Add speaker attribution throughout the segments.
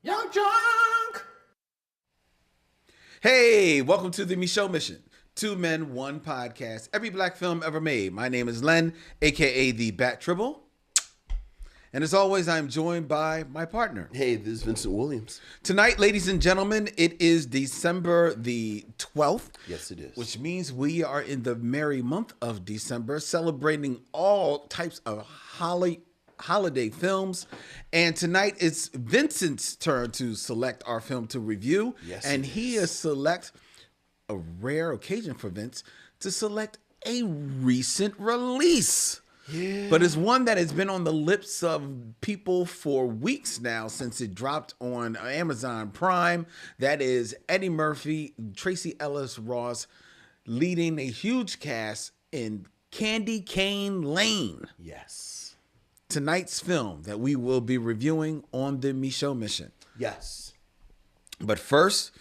Speaker 1: Young Drunk!
Speaker 2: Hey, welcome to the Micheaux Mission. 2 Men, 1 podcast. Every black film ever made. My name is Len, a.k.a. the Bat Tribble. And as always, I'm joined by my partner.
Speaker 1: Hey, this is Vincent Williams.
Speaker 2: Tonight, ladies and gentlemen, it is December the 12th.
Speaker 1: Yes, it is.
Speaker 2: Which means we are in the merry month of December, celebrating all types of holiday films. And tonight it's Vincent's turn to select our film to review.
Speaker 1: Yes,
Speaker 2: and he is select a rare occasion for Vince to select a recent release.
Speaker 1: Yeah.
Speaker 2: But it's one that has been on the lips of people for weeks now since it dropped on Amazon Prime. That is Eddie Murphy, Tracee Ellis-Ross leading a huge cast in Candy Cane Lane.
Speaker 1: Yes.
Speaker 2: Tonight's film that we will be reviewing on the Micheaux Mission.
Speaker 1: Yes.
Speaker 2: But first,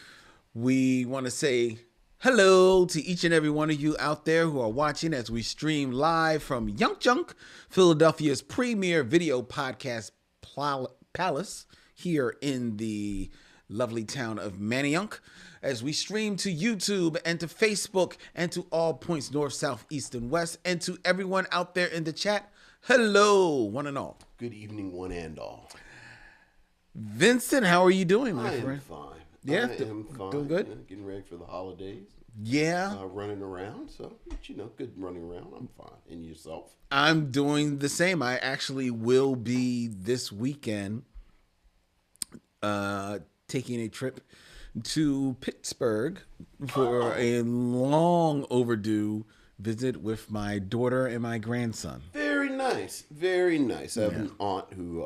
Speaker 2: we want to say hello to each and every one of you out there who are watching as we stream live from Young Junk, Philadelphia's premier video podcast palace here in the lovely town of Manayunk, as we stream to YouTube and to Facebook and to all points north, south, east, and west, and to everyone out there in the chat. Hello, one and all.
Speaker 1: Good evening, one and all.
Speaker 2: Vincent, how are you doing, my
Speaker 1: I
Speaker 2: friend?
Speaker 1: am fine.
Speaker 2: Yeah,
Speaker 1: I am fine.
Speaker 2: doing good?
Speaker 1: Getting ready for the holidays.
Speaker 2: Yeah.
Speaker 1: Running around. So, good running around. I'm fine. And yourself?
Speaker 2: I'm doing the same. I actually will be this weekend taking a trip to Pittsburgh for a long overdue visit with my daughter and my grandson.
Speaker 1: Very nice. Very nice. I have an aunt who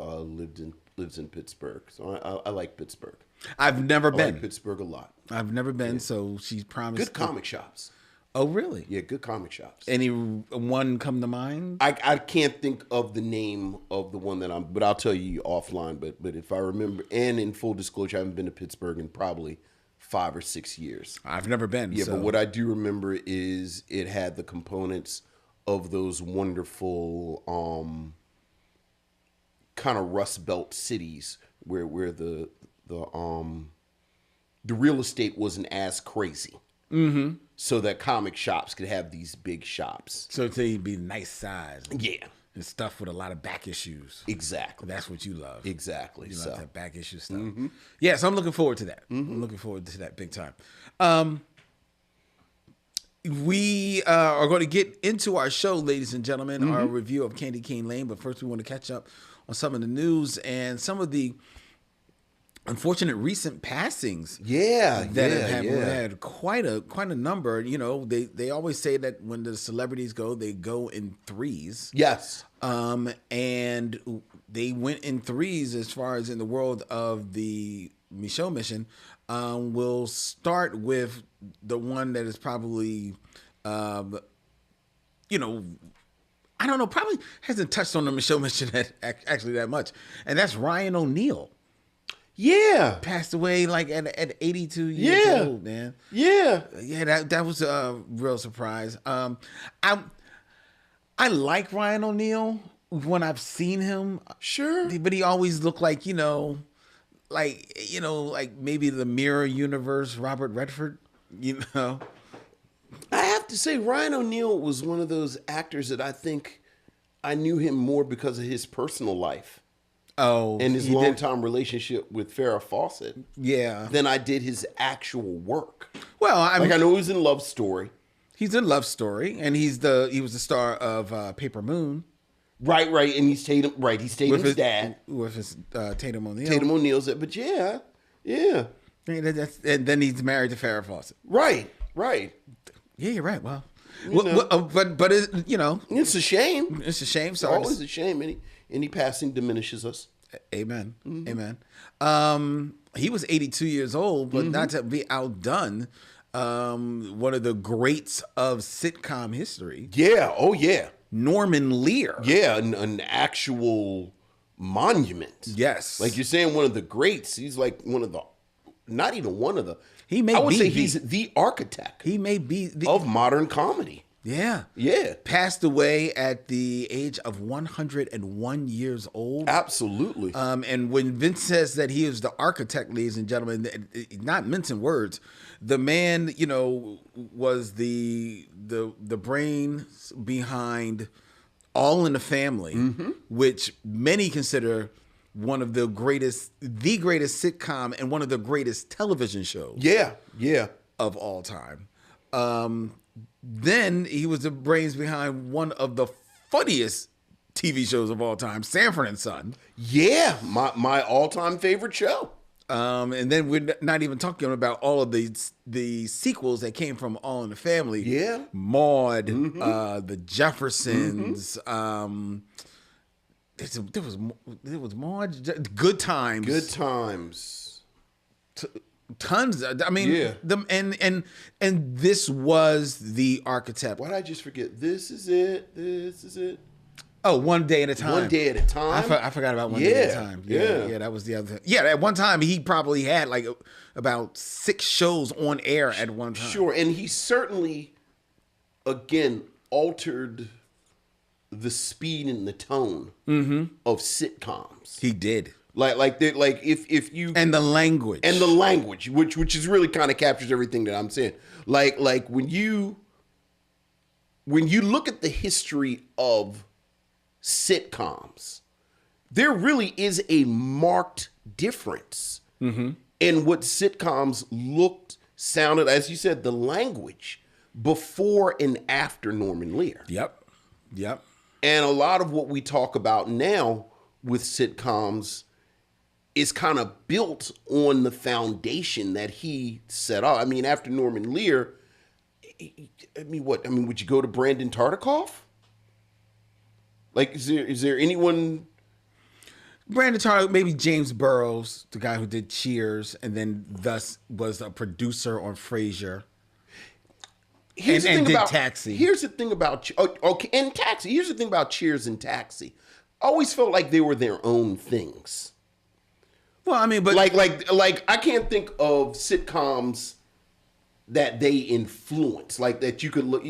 Speaker 1: lives in Pittsburgh. So I like Pittsburgh.
Speaker 2: I've never
Speaker 1: I
Speaker 2: been.
Speaker 1: like Pittsburgh a lot.
Speaker 2: I've never been, so she's promised.
Speaker 1: Good comic shops.
Speaker 2: Oh, really?
Speaker 1: Yeah, good comic shops.
Speaker 2: Any one come to mind?
Speaker 1: I can't think of the name of the one that but I'll tell you offline. But if I remember, and in full disclosure, I haven't been to Pittsburgh in probably 5 or 6 years.
Speaker 2: I've never been.
Speaker 1: Yeah,
Speaker 2: so.
Speaker 1: but what I do remember is it had the components of those wonderful kind of Rust Belt cities where the real estate wasn't as crazy. Mm-hmm. So that comic shops could have these big shops.
Speaker 2: So they'd be nice size.
Speaker 1: Yeah.
Speaker 2: And stuff with a lot of back issues.
Speaker 1: Exactly.
Speaker 2: That's what you love.
Speaker 1: Exactly.
Speaker 2: You
Speaker 1: So
Speaker 2: love that back issue stuff. Mm-hmm. Yeah, so I'm looking forward to that. Mm-hmm. I'm looking forward to that big time. We are going to get into our show, ladies and gentlemen, our review of Candy Cane Lane. But first, we want to catch up on some of the news and some of the unfortunate recent passings.
Speaker 1: Yeah,
Speaker 2: that have happened. We had quite a number. You know, they always say that when the celebrities go, they go in threes.
Speaker 1: Yes.
Speaker 2: And they went in threes as far as in the world of the Micheaux Mission. We'll start with the one that is probably, I don't know, probably hasn't touched on the Micheaux Mission actually that much, and that's Ryan O'Neal.
Speaker 1: Yeah.
Speaker 2: Passed away like at 82 years old, man.
Speaker 1: Yeah.
Speaker 2: Yeah, that was a real surprise. I like Ryan O'Neal when I've seen him.
Speaker 1: Sure.
Speaker 2: But he always looked like, like maybe the Mirror Universe Robert Redford,
Speaker 1: I have to say Ryan O'Neal was one of those actors that I think I knew him more because of his personal life.
Speaker 2: Oh,
Speaker 1: and his long-time relationship with Farrah Fawcett.
Speaker 2: Yeah.
Speaker 1: Than I did his actual work.
Speaker 2: Well, I
Speaker 1: know he was in Love Story.
Speaker 2: He's in Love Story, and he was the star of Paper Moon.
Speaker 1: Right, and he's Tatum. Right, he's Tatum's dad
Speaker 2: with his Tatum O'Neal.
Speaker 1: Tatum O'Neal's, but yeah.
Speaker 2: And then he's married to Farrah Fawcett.
Speaker 1: Right.
Speaker 2: Yeah, you're right. Well, but
Speaker 1: it's a shame.
Speaker 2: It's a shame.
Speaker 1: It's always a shame. Any passing diminishes us.
Speaker 2: Amen. Mm-hmm. Amen. He was 82 years old, but not to be outdone. One of the greats of sitcom history.
Speaker 1: Yeah. Oh, yeah.
Speaker 2: Norman Lear.
Speaker 1: Yeah, an actual monument.
Speaker 2: Yes.
Speaker 1: Like you're saying, one of the greats. He's like one of the, not even one of the.
Speaker 2: I would say he's
Speaker 1: the architect.
Speaker 2: He may be
Speaker 1: of modern comedy.
Speaker 2: Yeah.
Speaker 1: Yeah.
Speaker 2: Passed away at the age of 101 years old.
Speaker 1: Absolutely.
Speaker 2: And when Vince says that he is the architect, ladies and gentlemen, not mincing words, the man, was the brain behind All in the Family, which many consider one of the greatest sitcom and one of the greatest television shows.
Speaker 1: Yeah. Yeah.
Speaker 2: Of all time. Then he was the brains behind one of the funniest TV shows of all time, Sanford and Son.
Speaker 1: Yeah, my all-time favorite show.
Speaker 2: And then we're not even talking about all of the sequels that came from All in the Family.
Speaker 1: Yeah.
Speaker 2: Maude, the Jeffersons. There was Maude. Good Times.
Speaker 1: Good Times.
Speaker 2: Tons. I mean,
Speaker 1: yeah.
Speaker 2: And this was the architect.
Speaker 1: Why did I just forget? This is it. This is it.
Speaker 2: Oh, One Day at a Time.
Speaker 1: One Day at a Time.
Speaker 2: I forgot about One Day at a Time. Yeah, that was the other thing. Yeah, at one time he probably had like about 6 shows on air at one time.
Speaker 1: Sure, and he certainly, again, altered the speed and the tone of sitcoms.
Speaker 2: He did.
Speaker 1: Like if you
Speaker 2: and the language
Speaker 1: which is really kind of captures everything that I'm saying. Like when you look at the history of sitcoms, there really is a marked difference in what sitcoms looked, sounded, as you said, the language before and after Norman Lear.
Speaker 2: Yep.
Speaker 1: And a lot of what we talk about now with sitcoms is kind of built on the foundation that he set up. I mean, after Norman Lear, would you go to Brandon Tartikoff? Like, is there anyone?
Speaker 2: Brandon Tartikoff, maybe James Burrows, the guy who did Cheers, and then thus was a producer on Frasier. And did Taxi.
Speaker 1: Here's the thing about and Taxi. Here's the thing about Cheers and Taxi. I always felt like they were their own things.
Speaker 2: Well, I mean, but
Speaker 1: like I can't think of sitcoms that they influence, like that you could look,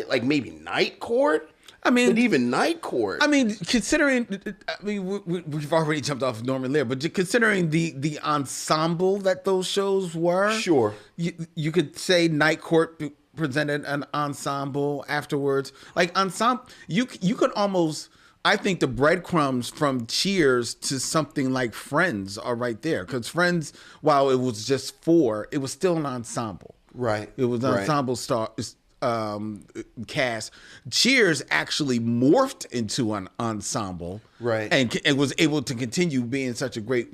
Speaker 1: like maybe Night Court.
Speaker 2: I mean,
Speaker 1: but even Night Court.
Speaker 2: I mean, considering, we've already jumped off Norman Lear, but considering the ensemble that those shows were,
Speaker 1: sure,
Speaker 2: you could say Night Court presented an ensemble afterwards. Like ensemble, you could almost. I think the breadcrumbs from Cheers to something like Friends are right there. Because Friends, while it was just 4, it was still an ensemble.
Speaker 1: Right.
Speaker 2: It was an ensemble cast. Cheers actually morphed into an ensemble.
Speaker 1: Right.
Speaker 2: And it was able to continue being such a great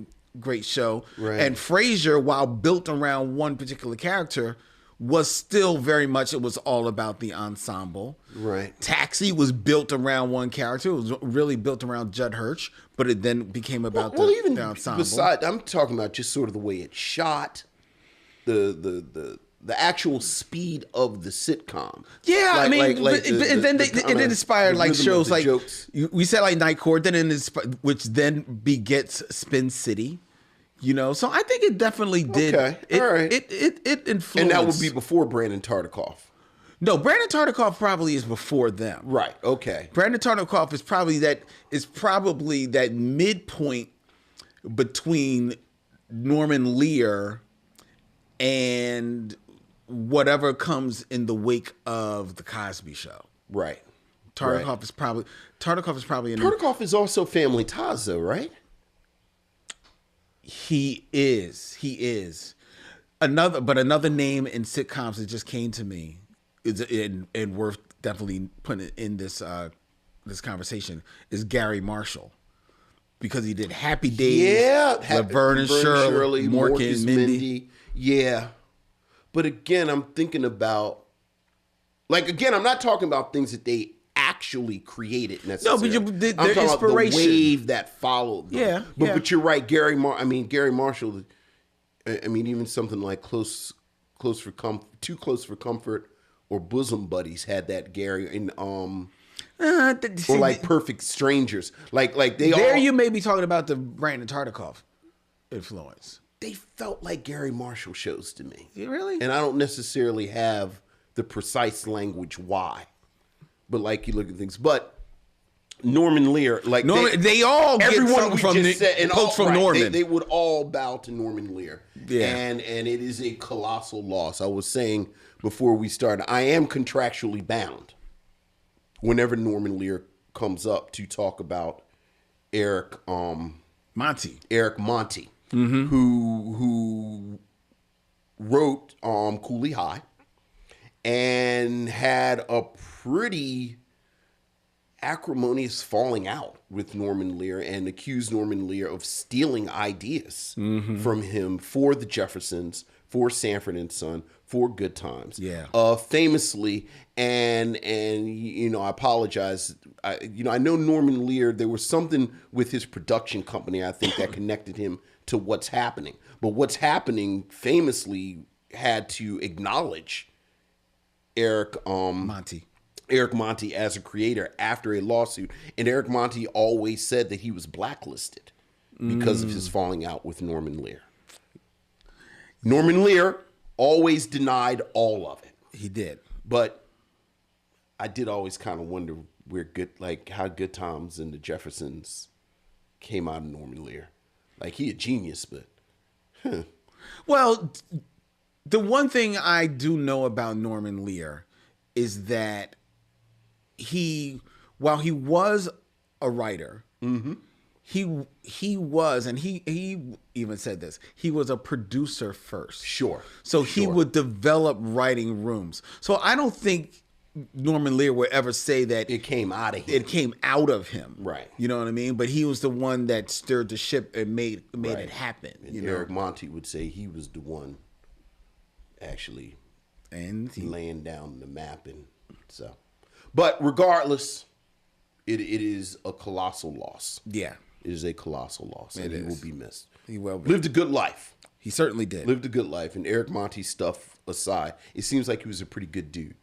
Speaker 2: show.
Speaker 1: Right.
Speaker 2: And Frasier, while built around one particular character, was still very much, it was all about the ensemble.
Speaker 1: Right.
Speaker 2: Taxi was built around one character. It was really built around Judd Hirsch, but it then became about the ensemble.
Speaker 1: Besides, I'm talking about just sort of the way it's shot, the actual speed of the sitcom.
Speaker 2: Yeah, and then it inspired like shows like we said, like Night Court, which then begets Spin City. So I think it definitely did.
Speaker 1: Okay, all right.
Speaker 2: It influenced.
Speaker 1: And that would be before Brandon Tartikoff.
Speaker 2: No, Brandon Tartikoff probably is before them.
Speaker 1: Right. Okay.
Speaker 2: Brandon Tartikoff is probably that midpoint between Norman Lear and whatever comes in the wake of the Cosby Show.
Speaker 1: Right.
Speaker 2: Tartikoff is probably in
Speaker 1: Tartikoff is also Family Ties, though, right?
Speaker 2: He is. Another name in sitcoms that just came to me is and worth definitely putting in this conversation is Gary Marshall, because he did Happy Days, Laverne and Shirley, Mork and Mindy.
Speaker 1: Yeah, but again, I'm thinking about I'm not talking about things that they actually created necessarily.
Speaker 2: No, but
Speaker 1: I'm talking
Speaker 2: inspiration.
Speaker 1: about the wave that followed them.
Speaker 2: Yeah,
Speaker 1: but you're right, Gary Marshall. Even something like Too Close for Comfort or Bosom Buddies had that Gary and or like Perfect Strangers. Like they
Speaker 2: there
Speaker 1: all,
Speaker 2: you may be talking about the Brandon Tartikoff influence.
Speaker 1: They felt like Gary Marshall shows to me.
Speaker 2: Really?
Speaker 1: And I don't necessarily have the precise language why. But like you look at things, but Norman Lear, like
Speaker 2: they all get
Speaker 1: everyone
Speaker 2: something from Norman.
Speaker 1: They would all bow to Norman Lear.
Speaker 2: Yeah.
Speaker 1: And it is a colossal loss. I was saying before we started, I am contractually bound whenever Norman Lear comes up to talk about Eric Monty, who wrote Cooley High and had a pretty acrimonious falling out with Norman Lear and accused Norman Lear of stealing ideas from him for the Jeffersons, for Sanford and Son, for Good Times.
Speaker 2: Yeah.
Speaker 1: Famously, and you know, I apologize. I know Norman Lear, there was something with his production company, I think, that connected him to What's Happening. But What's Happening famously had to acknowledge Eric Monty as a creator after a lawsuit. And Eric Monty always said that he was blacklisted because of his falling out with Norman Lear. Norman Lear always denied all of it.
Speaker 2: He did.
Speaker 1: But I did always kind of wonder how Good Times and the Jeffersons came out of Norman Lear. Like, he a genius, but
Speaker 2: Well, the one thing I do know about Norman Lear is that while he was a writer, he was, and he even said this, he was a producer first.
Speaker 1: Sure.
Speaker 2: So he would develop writing rooms. So I don't think Norman Lear would ever say that
Speaker 1: it came out of him.
Speaker 2: It came out of him.
Speaker 1: Right.
Speaker 2: You know what I mean? But he was the one that stirred the ship and made it happen.
Speaker 1: And Eric Monty would say he was the one actually laying down the map. And so, but regardless, it is a colossal loss.
Speaker 2: Yeah.
Speaker 1: It is a colossal loss. And he will be missed.
Speaker 2: He will be.
Speaker 1: Lived a good life.
Speaker 2: He certainly did.
Speaker 1: Lived a good life. And Eric Monty's stuff aside, it seems like he was a pretty good dude.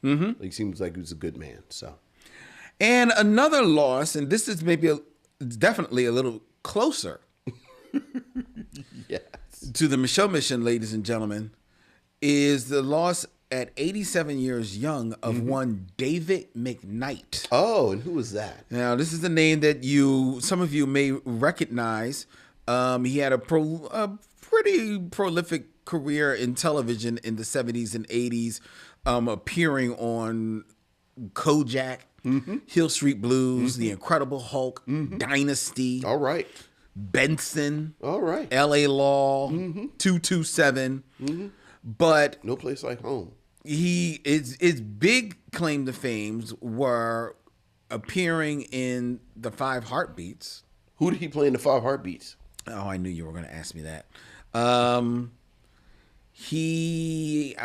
Speaker 1: Like, he seems like he was a good man. So,
Speaker 2: and another loss, and this is definitely a little closer
Speaker 1: yes,
Speaker 2: to the Micheaux mission, ladies and gentlemen, is the loss at 87 years young of one David McKnight.
Speaker 1: Oh, and who was that?
Speaker 2: Now, this is a name that some of you may recognize. He had a pretty prolific career in television in the 70s and 80s, appearing on Kojak, Hill Street Blues, The Incredible Hulk, Dynasty.
Speaker 1: All right.
Speaker 2: Benson.
Speaker 1: All right.
Speaker 2: L.A. Law, 227. But
Speaker 1: No Place Like Home.
Speaker 2: His big claim to fame were appearing in the Five Heartbeats.
Speaker 1: Who did he play in the Five Heartbeats?
Speaker 2: Oh, I knew you were going to ask me that. I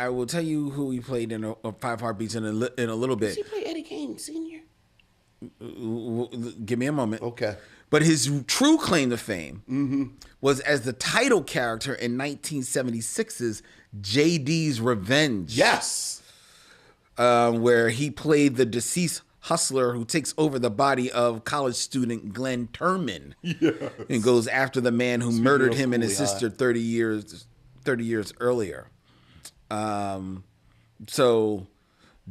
Speaker 2: will tell you who he played in Five Heartbeats in a little bit.
Speaker 1: Did he play Eddie Kane Sr.?
Speaker 2: Give me a moment.
Speaker 1: Okay.
Speaker 2: But his true claim to fame was as the title character in 1976's J.D.'s Revenge.
Speaker 1: Yes.
Speaker 2: Where he played the deceased hustler who takes over the body of college student Glenn Turman and goes after the man who murdered him and his sister 30 years earlier. So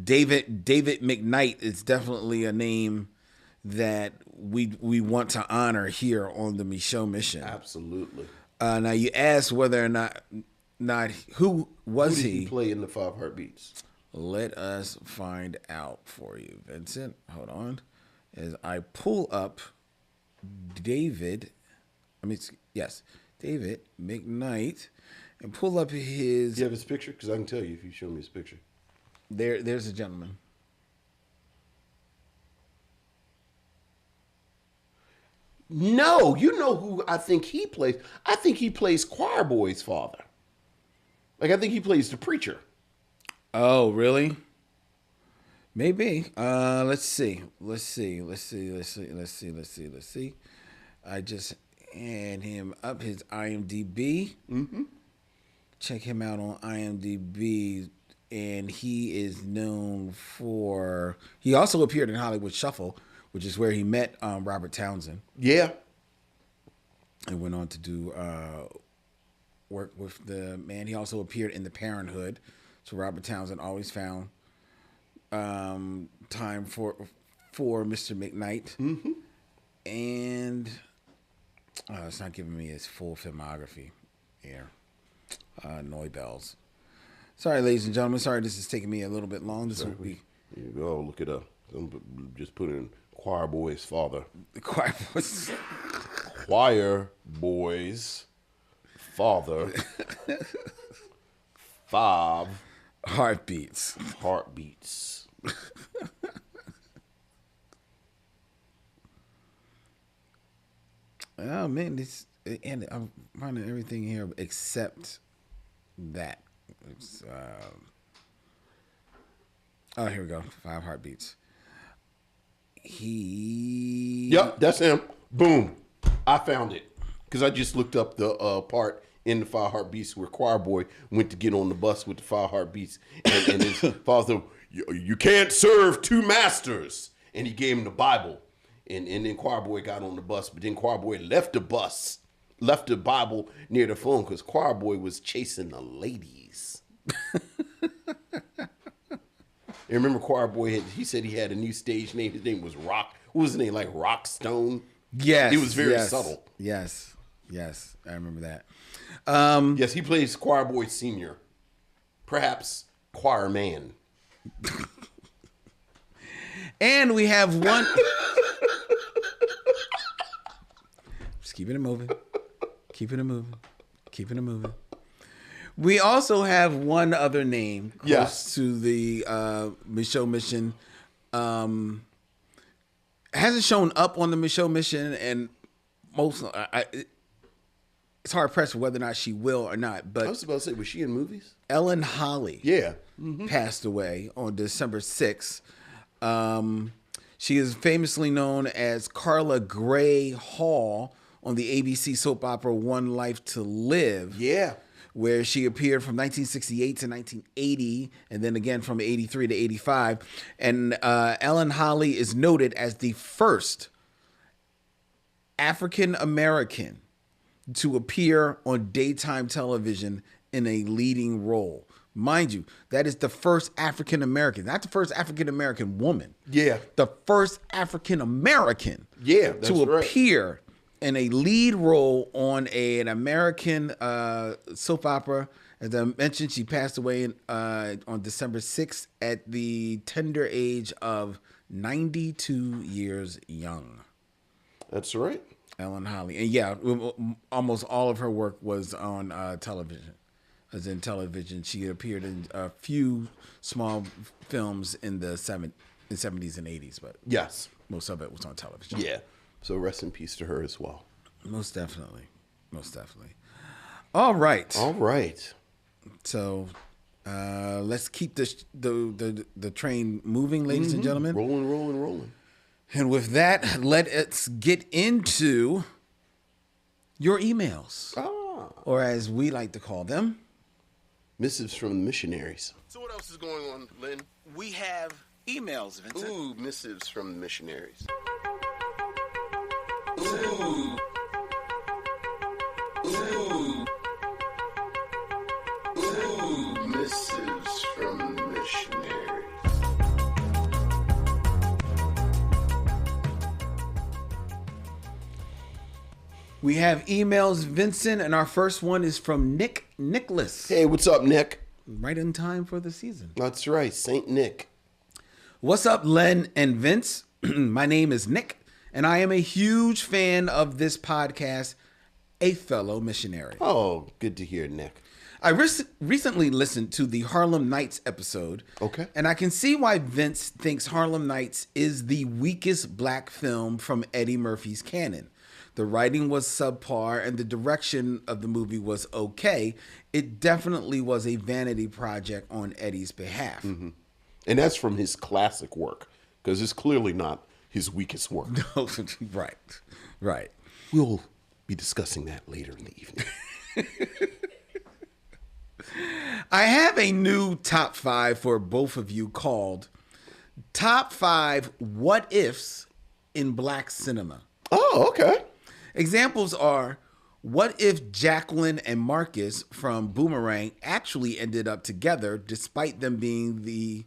Speaker 2: David McKnight is definitely a name that we want to honor here on the Micheaux mission.
Speaker 1: Absolutely.
Speaker 2: Now you asked whether or not who was
Speaker 1: Who did
Speaker 2: he?
Speaker 1: he play in the Five Heartbeats?
Speaker 2: Let us find out for you, Vincent. Hold on. As I pull up David McKnight, and pull up his...
Speaker 1: Do you have his picture? Because I can tell you if you show me his picture.
Speaker 2: There's a gentleman.
Speaker 1: No, you know who I think he plays? I think he plays Choir Boy's father. Like, I think he plays the preacher.
Speaker 2: Oh, really? Maybe. Let's see. I just had him up his IMDb. Check him out on IMDb. And he is known for... He also appeared in Hollywood Shuffle, which is where he met Robert Townsend.
Speaker 1: Yeah.
Speaker 2: And went on to do work with the man. He also appeared in The Parenthood. So Robert Townsend always found time for Mr. McKnight.
Speaker 1: Mm-hmm.
Speaker 2: And it's not giving me his full filmography here. Neubels. Sorry, ladies and gentlemen. Sorry, this is taking me a little bit long. This will be.
Speaker 1: Here you go. Look it up. Just put in Choir Boy's father.
Speaker 2: The Choir Boys.
Speaker 1: Choir Boy's father. 5
Speaker 2: heartbeats.
Speaker 1: Heartbeats.
Speaker 2: Oh man, and I'm finding everything here except that. It's, here we go. 5 heartbeats.
Speaker 1: Yep, that's him. Boom. I found it. Because I just looked up the part in the 5 Heartbeats where Choir Boy went to get on the bus with the 5 Heartbeats. And his father, you can't serve 2 masters. And he gave him the Bible. And then Choir Boy got on the bus. But then Choir Boy left the Bible near the phone because Choir Boy was chasing the ladies. And remember Choir Boy, he said he had a new stage name. His name was Rock. What was his name? Like Rock Stone?
Speaker 2: Yes.
Speaker 1: It was very subtle.
Speaker 2: Yes. I remember that.
Speaker 1: Yes, he plays Choir Boy Senior. Perhaps Choir Man.
Speaker 2: And we have one. Just keeping it moving. Keeping it moving. We also have one other name close to the Micheaux mission. Hasn't shown up on the Micheaux mission, and it's hard pressed whether or not she will or not. But
Speaker 1: I was about to say, was she in movies?
Speaker 2: Ellen Holly,
Speaker 1: Mm-hmm.
Speaker 2: passed away on December 6th. She is famously known as Carla Gray Hall on the ABC soap opera One Life to Live.
Speaker 1: Yeah.
Speaker 2: Where she appeared from 1968 to 1980, and then again from 83 to 85. And Ellen Holly is noted as the first African American to appear on daytime television in a leading role. Mind you, that is the first African American, not the first African American woman.
Speaker 1: Yeah.
Speaker 2: The first African American to appear in a lead role on an American soap opera. As I mentioned, she passed away on December 6th at the tender age of 92 years young.
Speaker 1: That's right.
Speaker 2: Ellen Holly. And yeah, almost all of her work was on television. As in television, she appeared in a few small films in the 70s and 80s, but
Speaker 1: yes,
Speaker 2: most of it was on television.
Speaker 1: Yeah. So rest in peace to her as well.
Speaker 2: Most definitely. All right. So let's keep the train moving, ladies and gentlemen.
Speaker 1: Rolling.
Speaker 2: And with that, let's get into your emails. Or as we like to call them,
Speaker 1: Missives from the Missionaries. So what else is going on, Len?
Speaker 2: we have emails, Vincent.
Speaker 1: Ooh, Missives from the Missionaries.
Speaker 2: Ooh.
Speaker 1: Missives from the Missionaries.
Speaker 2: We have emails, Vincent, and our first one is from Nicholas.
Speaker 1: Hey, what's up, Nick?
Speaker 2: Right in time for the season.
Speaker 1: That's right, Saint Nick.
Speaker 2: What's up, Len and Vince? My name is Nick, and I am a huge fan of this podcast, A Fellow Missionary.
Speaker 1: Oh, good to hear, Nick.
Speaker 2: I recently listened to the Harlem Nights episode.
Speaker 1: Okay.
Speaker 2: And I can see why Vince thinks Harlem Nights is the weakest black film from Eddie Murphy's canon. The writing was subpar and the direction of the movie was okay. It definitely was a vanity project on Eddie's behalf.
Speaker 1: Mm-hmm. And that's from his classic work, because it's clearly not his weakest work.
Speaker 2: No, right.
Speaker 1: We'll be discussing that later in the evening.
Speaker 2: I have a new top 5 for both of you called Top 5 What Ifs in Black Cinema.
Speaker 1: Oh, okay.
Speaker 2: Examples are, What if Jacqueline and Marcus from Boomerang actually ended up together despite them being the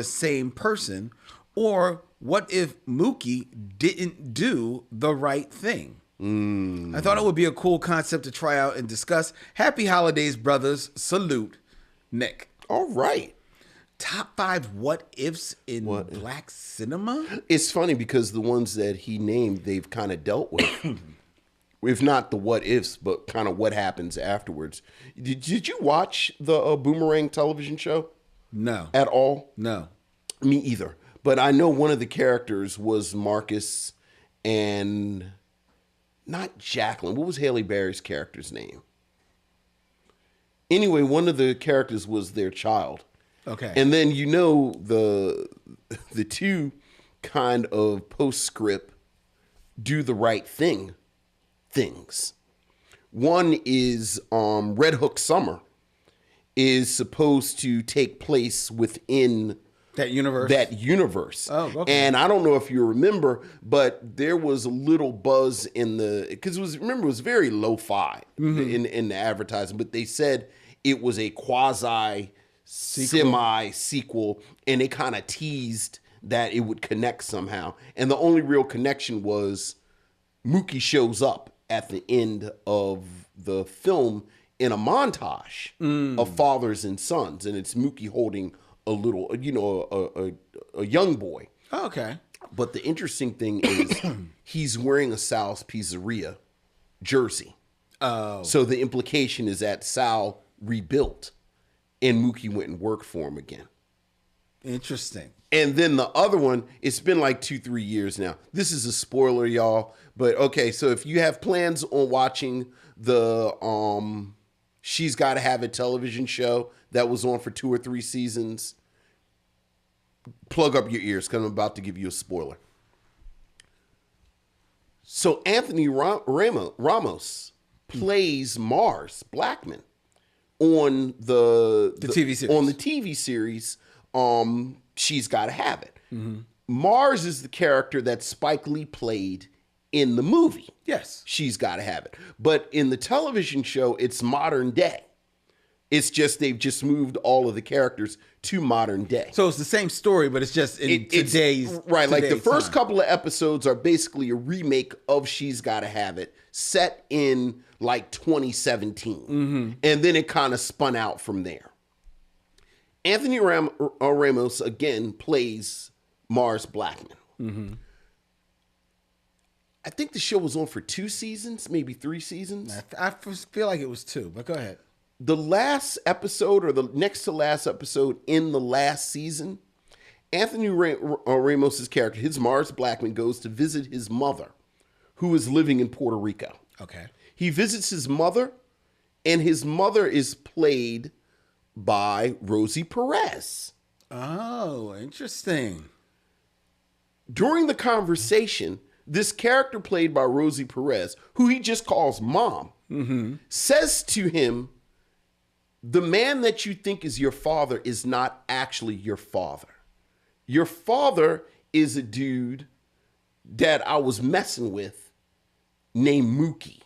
Speaker 2: same person? Or what if Mookie didn't do the right thing? I thought it would be a cool concept to try out and discuss. Happy holidays, brothers. Salute, Nick.
Speaker 1: All right.
Speaker 2: Top 5 what ifs in black cinema?
Speaker 1: It's funny because the ones that he named, they've kind of dealt with. If not the what ifs, but kind of what happens afterwards. Did you watch the Boomerang television show?
Speaker 2: No.
Speaker 1: At all?
Speaker 2: No.
Speaker 1: Me either. But I know one of the characters was Marcus and not Jacqueline. What was Halle Berry's character's name? Anyway, one of the characters was their child.
Speaker 2: Okay.
Speaker 1: And then the two kind of postscript do the right things. One is Red Hook Summer is supposed to take place within
Speaker 2: that universe.
Speaker 1: Oh,
Speaker 2: okay.
Speaker 1: And I don't know if you remember, but there was a little buzz because it was very lo-fi in the advertising, but they said it was a semi-sequel, and they kind of teased that it would connect somehow. And the only real connection was Mookie shows up at the end of the film in a montage of fathers and sons, and it's Mookie holding a little, a young boy.
Speaker 2: Oh, okay.
Speaker 1: But the interesting thing is he's wearing a Sal's Pizzeria jersey.
Speaker 2: Oh.
Speaker 1: So the implication is that Sal rebuilt and Mookie went and worked for him again.
Speaker 2: Interesting.
Speaker 1: And then the other one, it's been like 2-3 years now. This is a spoiler, y'all. But okay, so if you have plans on watching the She's Gotta Have It television show that was on for 2 or 3 seasons, plug up your ears because I'm about to give you a spoiler. So Anthony Ramos plays Mars Blackman on the
Speaker 2: TV series.
Speaker 1: On the TV series, She's Gotta Have It. Mm-hmm. Mars is the character that Spike Lee played in the movie.
Speaker 2: Yes.
Speaker 1: She's Gotta Have It. But in the television show, it's modern day. It's just they've just moved all of the characters to modern day.
Speaker 2: So it's the same story, but it's just in today's
Speaker 1: right. Like the first
Speaker 2: time.
Speaker 1: couple of episodes are basically a remake of She's Gotta Have It, set in like 2017, and then it kind of spun out from there. Anthony Ramos again plays Mars Blackman. Mm-hmm. I think the show was on for 2 seasons, maybe 3 seasons.
Speaker 2: I feel like it was 2, but go ahead.
Speaker 1: The last episode or the next to last episode in the last season, Anthony Ramos's character, his Mars Blackman, goes to visit his mother, who is living in Puerto Rico.
Speaker 2: Okay.
Speaker 1: He visits his mother, and his mother is played by Rosie Perez.
Speaker 2: Oh, interesting.
Speaker 1: During the conversation, this character played by Rosie Perez, who he just calls Mom, says to him, the man that you think is your father is not actually your father. Your father is a dude that I was messing with named Mookie.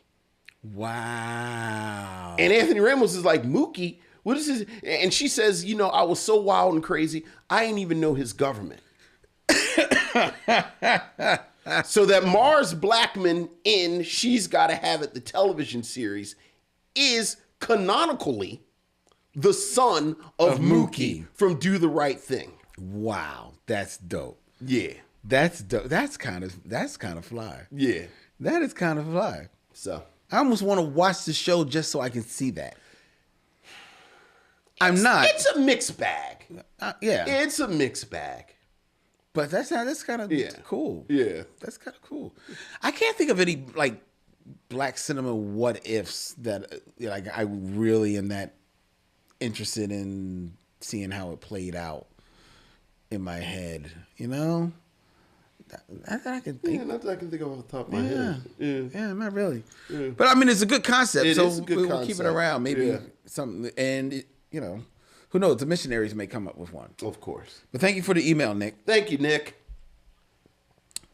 Speaker 2: Wow.
Speaker 1: And Anthony Ramos is like, Mookie? What is his? And she says, I was so wild and crazy, I didn't even know his government. So that Mars Blackman in She's Gotta Have It, the television series, is canonically the son of Mookie from Do the Right Thing.
Speaker 2: Wow, that's dope.
Speaker 1: Yeah.
Speaker 2: That's dope. That's kind of fly.
Speaker 1: Yeah.
Speaker 2: That is kind of fly.
Speaker 1: So
Speaker 2: I almost want to watch the show just so I can see that. It's a mixed bag. Yeah.
Speaker 1: It's a mixed bag.
Speaker 2: But that's kind of cool.
Speaker 1: Yeah.
Speaker 2: That's kind of cool. I can't think of any like black cinema what ifs that like I really am that interested in seeing how it played out in my head. That I can think.
Speaker 1: Yeah, not that I can think of off the top of my head.
Speaker 2: Yeah, not really. Yeah. But I mean, it's a good concept.
Speaker 1: It is a good
Speaker 2: we'll keep it around. Maybe something, and who knows? The Missionaries may come up with one.
Speaker 1: Of course.
Speaker 2: But thank you for the email, Nick.
Speaker 1: Thank you, Nick.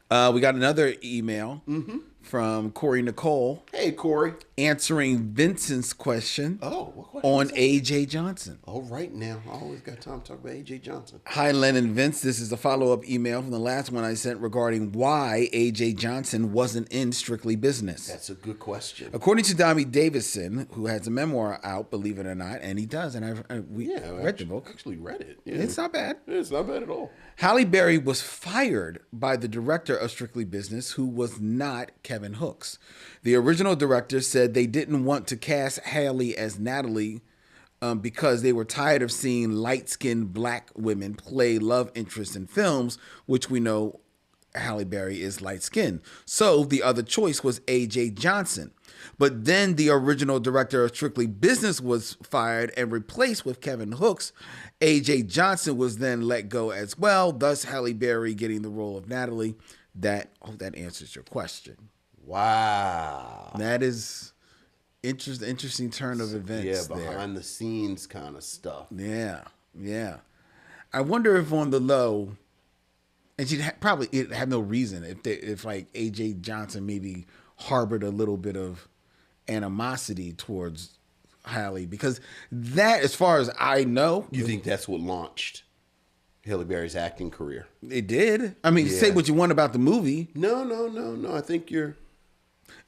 Speaker 2: We got another email from Corey Nicole.
Speaker 1: Hey, Corey.
Speaker 2: Answering Vincent's question
Speaker 1: What question
Speaker 2: on A.J. Johnson.
Speaker 1: All right, now. I always got time to talk about A.J. Johnson.
Speaker 2: Hi, Len and Vince. This is a follow-up email from the last one I sent regarding why A.J. Johnson wasn't in Strictly Business.
Speaker 1: That's a good question.
Speaker 2: According to Dami Davison, who has a memoir out, believe it or not, and he does, and I read the book.
Speaker 1: Actually read it. Yeah.
Speaker 2: It's not bad.
Speaker 1: It's not bad at all.
Speaker 2: Halle Berry was fired by the director of Strictly Business, who was not Kevin Hooks. The original director said they didn't want to cast Halle as Natalie because they were tired of seeing light-skinned black women play love interests in films, which we know Halle Berry is light-skinned. So the other choice was A.J. Johnson. But then the original director of Strictly Business was fired and replaced with Kevin Hooks. A.J. Johnson was then let go as well, thus Halle Berry getting the role of Natalie. That answers your question.
Speaker 1: Wow.
Speaker 2: That is interesting turn of events.
Speaker 1: Yeah, behind the scenes kind of stuff.
Speaker 2: Yeah. I wonder if on the low, and she'd probably have no reason if like A.J. Johnson maybe harbored a little bit of animosity towards Halle, because that, as far as I know,
Speaker 1: You think that's what launched Halle Berry's acting career?
Speaker 2: it did. I mean, say what you want about the movie.
Speaker 1: No. I think you're...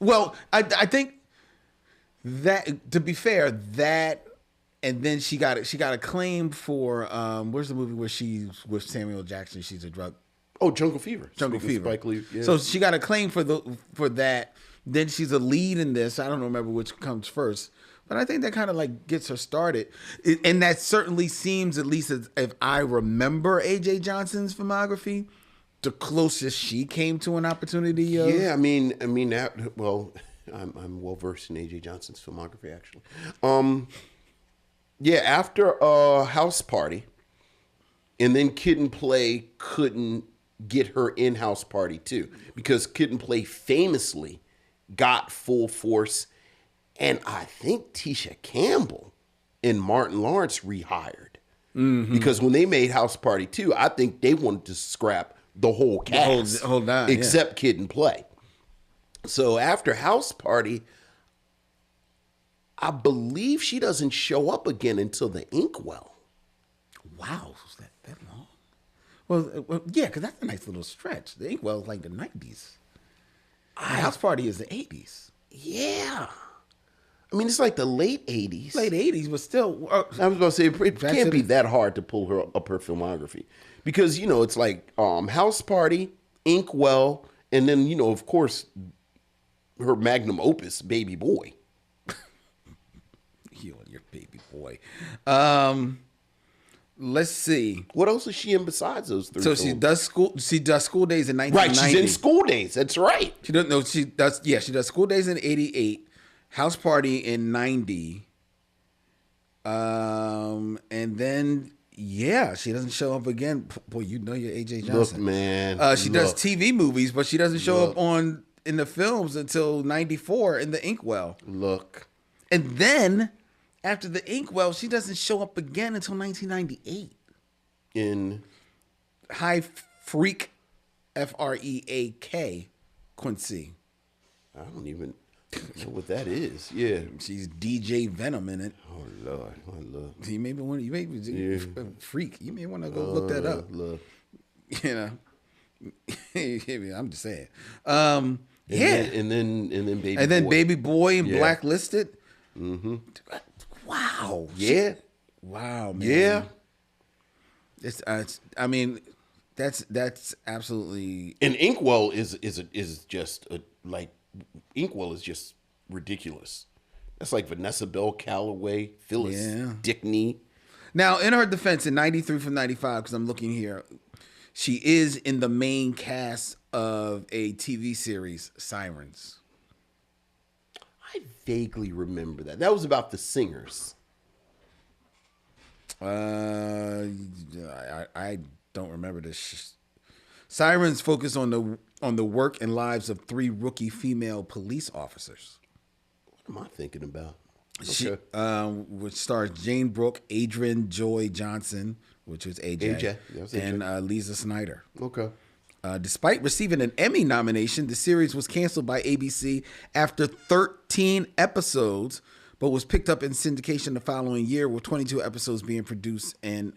Speaker 2: Well, I think that, to be fair, that, and then she got a claim for where's the movie where she's with Samuel Jackson? She's a drug.
Speaker 1: Oh, Jungle Fever.
Speaker 2: Jungle Fever.
Speaker 1: Spike Lee, yeah.
Speaker 2: So she got a claim for that. Then she's a lead in this. I don't remember which comes first, but I think that kind of like gets her started. And that certainly seems, at least as if I remember A.J. Johnson's filmography, the closest she came to an opportunity.
Speaker 1: Yeah, I mean that. Well, I'm well versed in A.J. Johnson's filmography, actually. Yeah, after House Party, and then Kid and Play couldn't get her in House Party too, because Kid and Play famously got Full Force, and I think Tisha Campbell and Martin Lawrence rehired, because when they made House Party 2, I think they wanted to scrap the whole cast,
Speaker 2: whole nine,
Speaker 1: except Kid and Play. So after House Party, I believe she doesn't show up again until The Inkwell.
Speaker 2: Wow, was that long? Well, yeah, because that's a nice little stretch. The Inkwell is like the 90s. House Party is the 80s.
Speaker 1: Yeah. I mean, it's like the late 80s.
Speaker 2: Late 80s, but still.
Speaker 1: I was going to say, it can't be that hard to pull her up her filmography. Because, it's like House Party, Inkwell, and then, of course, her magnum opus, Baby Boy.
Speaker 2: You and your Baby Boy. Let's see.
Speaker 1: What else is she in besides those three?
Speaker 2: So
Speaker 1: films?
Speaker 2: she does School Days in 1990.
Speaker 1: Right, she's in School Days. That's right.
Speaker 2: She does School Days in 88, House Party in 90. And then she doesn't show up again. Boy, you're A.J. Johnson.
Speaker 1: Look, man.
Speaker 2: She does TV movies, but she doesn't show up in the films until 94 in The Inkwell.
Speaker 1: Look.
Speaker 2: And then after The Inkwell, she doesn't show up again until 1998.
Speaker 1: In
Speaker 2: High Freak, Freak, Quincy.
Speaker 1: I don't even know what that is. Yeah.
Speaker 2: She's DJ Venom in it.
Speaker 1: Oh, Lord.
Speaker 2: You may be freak. You may want to go look that up.
Speaker 1: Look.
Speaker 2: I'm just saying.
Speaker 1: And then
Speaker 2: Baby Boy and
Speaker 1: Yeah.
Speaker 2: Blacklisted. Wow.
Speaker 1: Yeah.
Speaker 2: Wow, man.
Speaker 1: Yeah.
Speaker 2: It's I mean, that's absolutely.
Speaker 1: And Inkwell is just Inkwell is just ridiculous. That's like Vanessa Bell Calloway, Phyllis Dickney.
Speaker 2: Now, in her defense, in 93 from 95, because I'm looking here, she is in the main cast of a TV series, Sirens.
Speaker 1: I vaguely remember that. That was about the singers.
Speaker 2: I don't remember this. Sirens focus on the work and lives of 3 rookie female police officers.
Speaker 1: What am I thinking about?
Speaker 2: She, which stars Jane Brooke, Adrian Joy Johnson, which was AJ,
Speaker 1: That was AJ.
Speaker 2: and Lisa Snyder.
Speaker 1: Okay.
Speaker 2: Despite receiving an Emmy nomination, the series was canceled by ABC after 13 episodes, but was picked up in syndication the following year, with 22 episodes being produced and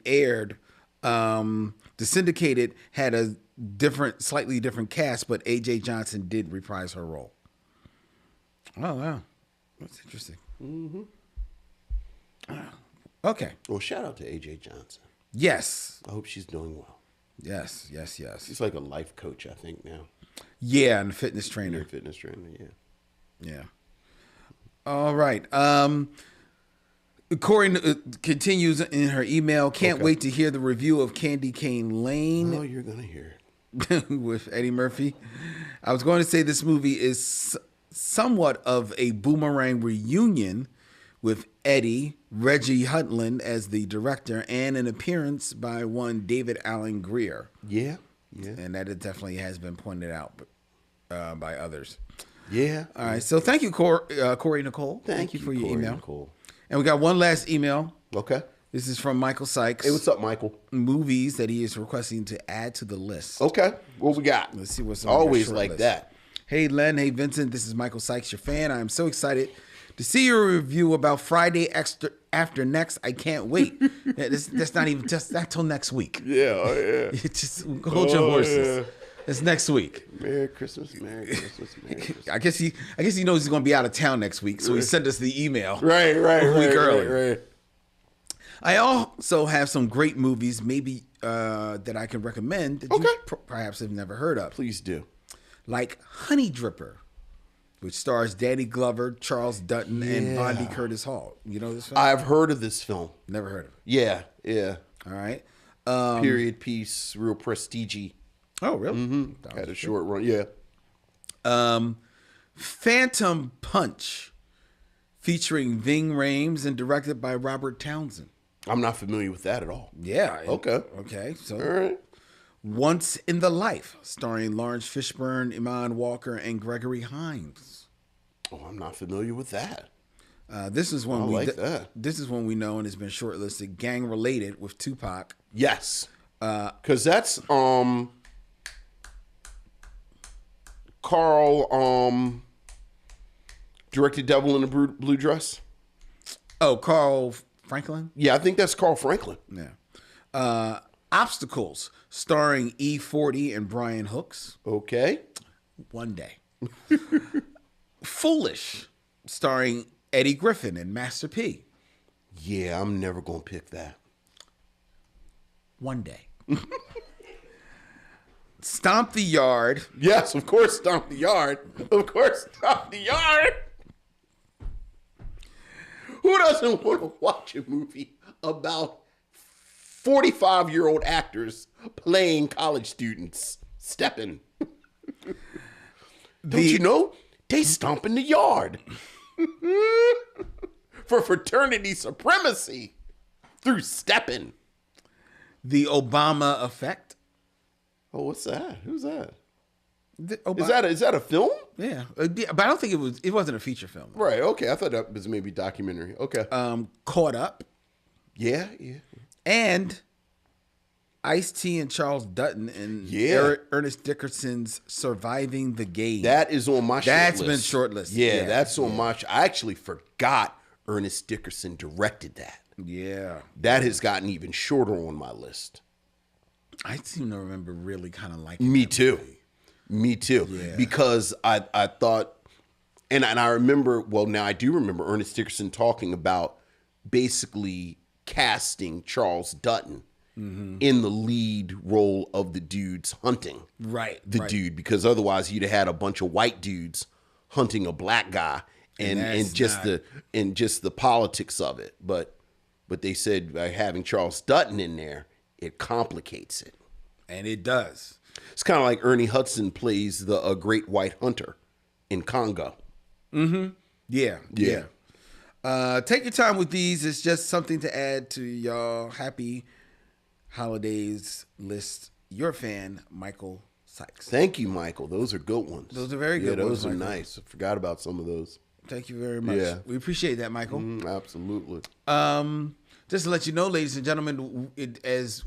Speaker 2: aired. The syndicated had a slightly different cast, but A.J. Johnson did reprise her role. Oh, wow. That's interesting. Mm-hmm. Okay.
Speaker 1: Well, shout out to A.J. Johnson.
Speaker 2: Yes.
Speaker 1: I hope she's doing well.
Speaker 2: Yes.
Speaker 1: She's like a life coach, I think, now.
Speaker 2: Yeah, and a fitness trainer.
Speaker 1: Yeah.
Speaker 2: Yeah. All right. Corey continues in her email. Can't wait to hear the review of Candy Cane Lane.
Speaker 1: Oh, you're going to hear
Speaker 2: it. With Eddie Murphy. I was going to say this movie is somewhat of a boomerang reunion with Eddie, Reggie Hudlin as the director, and an appearance by one David Alan Grier.
Speaker 1: Yeah.
Speaker 2: And that it definitely has been pointed out by others.
Speaker 1: Yeah.
Speaker 2: All right. So thank you, Corey Nicole. Thank you for your
Speaker 1: Corey
Speaker 2: email.
Speaker 1: Nicole.
Speaker 2: And we got one last email.
Speaker 1: Okay.
Speaker 2: This is from Michael Sykes.
Speaker 1: Hey, what's up, Michael?
Speaker 2: Movies that he is requesting to add to the list.
Speaker 1: Okay. What we got?
Speaker 2: Let's see what's on
Speaker 1: Always
Speaker 2: your short
Speaker 1: like
Speaker 2: list.
Speaker 1: that.
Speaker 2: Hey, Len. Hey, Vincent. This is Michael Sykes, your fan. I am so excited to see your review about Friday after next. I can't wait. That's not even just that till next week.
Speaker 1: Yeah.
Speaker 2: Just hold your horses. Yeah. It's next week.
Speaker 1: Merry Christmas, Merry Christmas, Merry Christmas.
Speaker 2: I guess he knows he's going to be out of town next week, so he sent us the email.
Speaker 1: Right.
Speaker 2: A week early.
Speaker 1: Right.
Speaker 2: I also have some great movies, maybe that I can recommend that you perhaps have never heard of.
Speaker 1: Please do.
Speaker 2: Like Honey Dripper, which stars Danny Glover, Charles Dutton, and Bondi Curtis Hall. You know this film?
Speaker 1: I've heard of this film.
Speaker 2: Never heard of it.
Speaker 1: Yeah.
Speaker 2: All right.
Speaker 1: Period piece, real prestige.
Speaker 2: Oh, really?
Speaker 1: Mm-hmm. Had a short run. Yeah.
Speaker 2: Phantom Punch, featuring Ving Rhames and directed by Robert Townsend.
Speaker 1: I'm not familiar with that at all.
Speaker 2: Yeah.
Speaker 1: Okay.
Speaker 2: So,
Speaker 1: all right.
Speaker 2: Once in the Life, starring Lawrence Fishburne, Iman Walker, and Gregory Hines.
Speaker 1: Oh, I'm not familiar with that.
Speaker 2: This is when
Speaker 1: This
Speaker 2: is when we know and has been shortlisted. Gang Related with Tupac.
Speaker 1: Yes. Because that's Carl directed Devil in a Blue Dress.
Speaker 2: Oh, Carl Franklin?
Speaker 1: Yeah, I think that's Carl Franklin.
Speaker 2: Yeah. Obstacles, starring E40 and Brian Hooks.
Speaker 1: Okay.
Speaker 2: One day. Foolish, starring Eddie Griffin and Master P.
Speaker 1: Yeah, I'm never going to pick that.
Speaker 2: One day. Stomp the Yard.
Speaker 1: Yes, of course, Stomp the Yard. Of course, Stomp the Yard. Who doesn't want to watch a movie about 45-year-old actors playing college students stepping? Don't you know? They stomp in the yard for fraternity supremacy through stepping.
Speaker 2: The Obama Effect.
Speaker 1: Oh, what's that? Who's that?
Speaker 2: Is
Speaker 1: that a film?
Speaker 2: Yeah, but I don't think it wasn't a feature film.
Speaker 1: Right. Okay. I thought that was maybe documentary. Okay.
Speaker 2: Caught Up.
Speaker 1: Yeah.
Speaker 2: And Ice-T and Charles Dutton and Ernest Dickerson's Surviving the Game.
Speaker 1: That is on my short list.
Speaker 2: That's been shortlisted.
Speaker 1: Yeah, that's on my. I actually forgot Ernest Dickerson directed that.
Speaker 2: Yeah.
Speaker 1: That has gotten even shorter on my list.
Speaker 2: I seem to remember really kind of liking
Speaker 1: Me
Speaker 2: that
Speaker 1: too.
Speaker 2: movie.
Speaker 1: Me too.
Speaker 2: Yeah.
Speaker 1: Because I thought, and I remember, well, now I do remember Ernest Dickerson talking about basically casting Charles Dutton in the lead role of the dudes hunting.
Speaker 2: Right.
Speaker 1: Dude, because otherwise you'd have had a bunch of white dudes hunting a black guy and just the politics of it. But they said by having Charles Dutton in there, it complicates it.
Speaker 2: And it does.
Speaker 1: It's kind of like Ernie Hudson plays the great white hunter in Congo.
Speaker 2: Mm-hmm. Yeah. Take your time with these. It's just something to add to y'all happy holidays list. Your fan, Michael Sykes.
Speaker 1: Thank you, Michael. Those are good ones.
Speaker 2: Those are very good ones.
Speaker 1: Those are nice. I forgot about some of those.
Speaker 2: Thank you very much.
Speaker 1: Yeah.
Speaker 2: We appreciate that, Michael.
Speaker 1: Absolutely.
Speaker 2: Just to let you know, ladies and gentlemen, as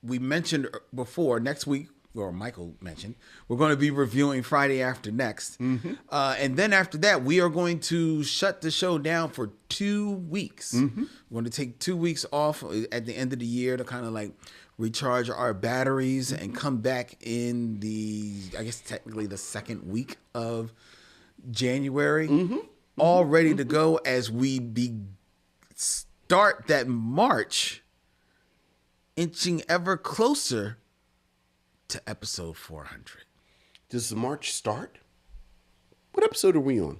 Speaker 2: we mentioned before, next week or Michael mentioned, we're going to be reviewing Friday After Next. And then after that, we are going to shut the show down for 2 weeks. We're going to take 2 weeks off at the end of the year to kind of like recharge our batteries and come back in I guess technically the second week of January. All ready to go as we start that March, inching ever closer to episode 400.
Speaker 1: Does the March start? What episode are we on?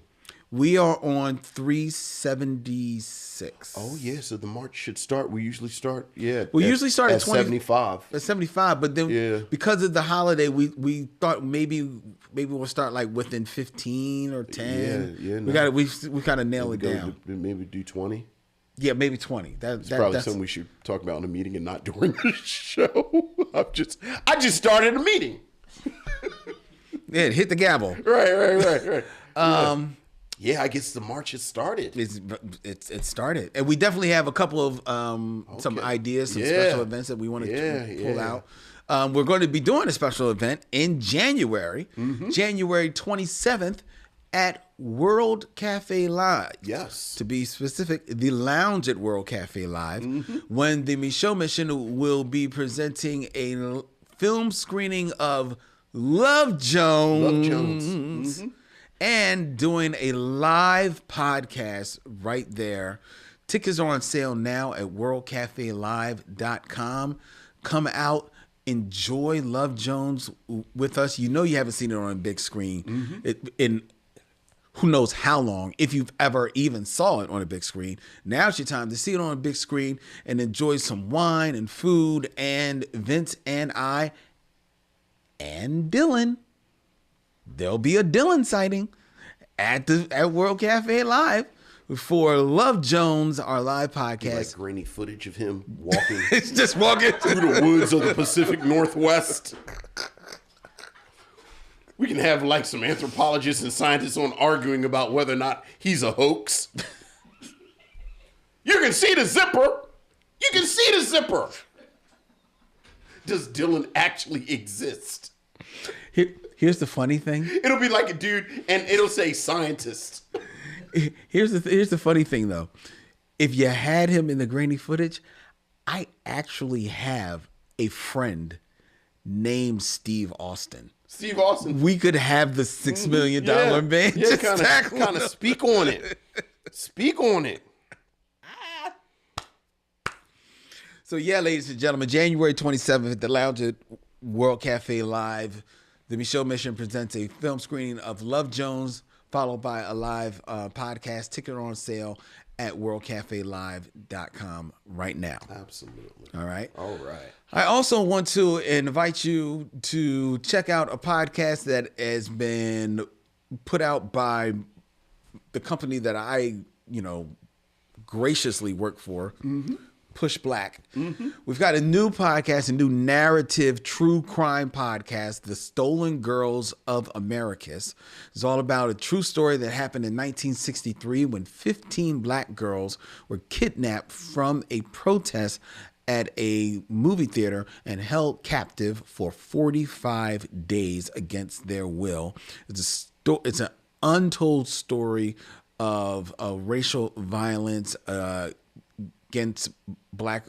Speaker 2: We are on 376.
Speaker 1: Oh, yeah. So the March should start. We usually start,
Speaker 2: We usually start at
Speaker 1: 75.
Speaker 2: At 75, but then because of the holiday, we thought maybe we'll start like within 15 or 10. We kind of nail it down.
Speaker 1: Maybe do 20.
Speaker 2: Yeah, maybe 20.
Speaker 1: That's probably something we should talk about in a meeting and not during the show. I just started a meeting.
Speaker 2: Yeah, hit the gavel.
Speaker 1: Right. Yeah, I guess the March has started.
Speaker 2: It's started, and we definitely have a couple of some ideas, some special events that we want to pull out. We're going to be doing a special event in January, January 27th at World Cafe Live.
Speaker 1: Yes.
Speaker 2: To be specific, the lounge at World Cafe Live, when the Micheaux Mission will be presenting a film screening of Love Jones. And doing a live podcast right there. Tickets are on sale now at worldcafelive.com. Come out, enjoy Love Jones with us. You know you haven't seen it on a big screen in who knows how long, if you've ever even saw it on a big screen. Now's your time to see it on a big screen and enjoy some wine and food. And Vince and I and Dylan, there'll be a Dylan sighting at World Cafe Live for Love Jones, our live podcast.
Speaker 1: Like grainy footage of him walking.
Speaker 2: It's just walking
Speaker 1: through the woods of the Pacific Northwest. We can have like some anthropologists and scientists on arguing about whether or not he's a hoax. You can see the zipper. You can see the zipper. Does Dylan actually exist?
Speaker 2: Here's the funny thing.
Speaker 1: It'll be like a dude, and it'll say scientist.
Speaker 2: Here's the funny thing, though. If you had him in the grainy footage, I actually have a friend named Steve Austin.
Speaker 1: Steve Austin.
Speaker 2: We could have the $6 million man.
Speaker 1: Yeah, kind of speak on it. Speak on it.
Speaker 2: So yeah, ladies and gentlemen, January 27th at the lounge at World Cafe Live, the Micheaux Mission presents a film screening of Love Jones, followed by a live podcast. Ticket on sale at worldcafelive.com right now.
Speaker 1: Absolutely.
Speaker 2: All right.
Speaker 1: I
Speaker 2: also want to invite you to check out a podcast that has been put out by the company that I, graciously work for. Push Black. We've got a new podcast, a new narrative true crime podcast, The Stolen Girls of Americus. It's all about a true story that happened in 1963 when 15 black girls were kidnapped from a protest at a movie theater and held captive for 45 days against their will. It's an untold story of racial violence against black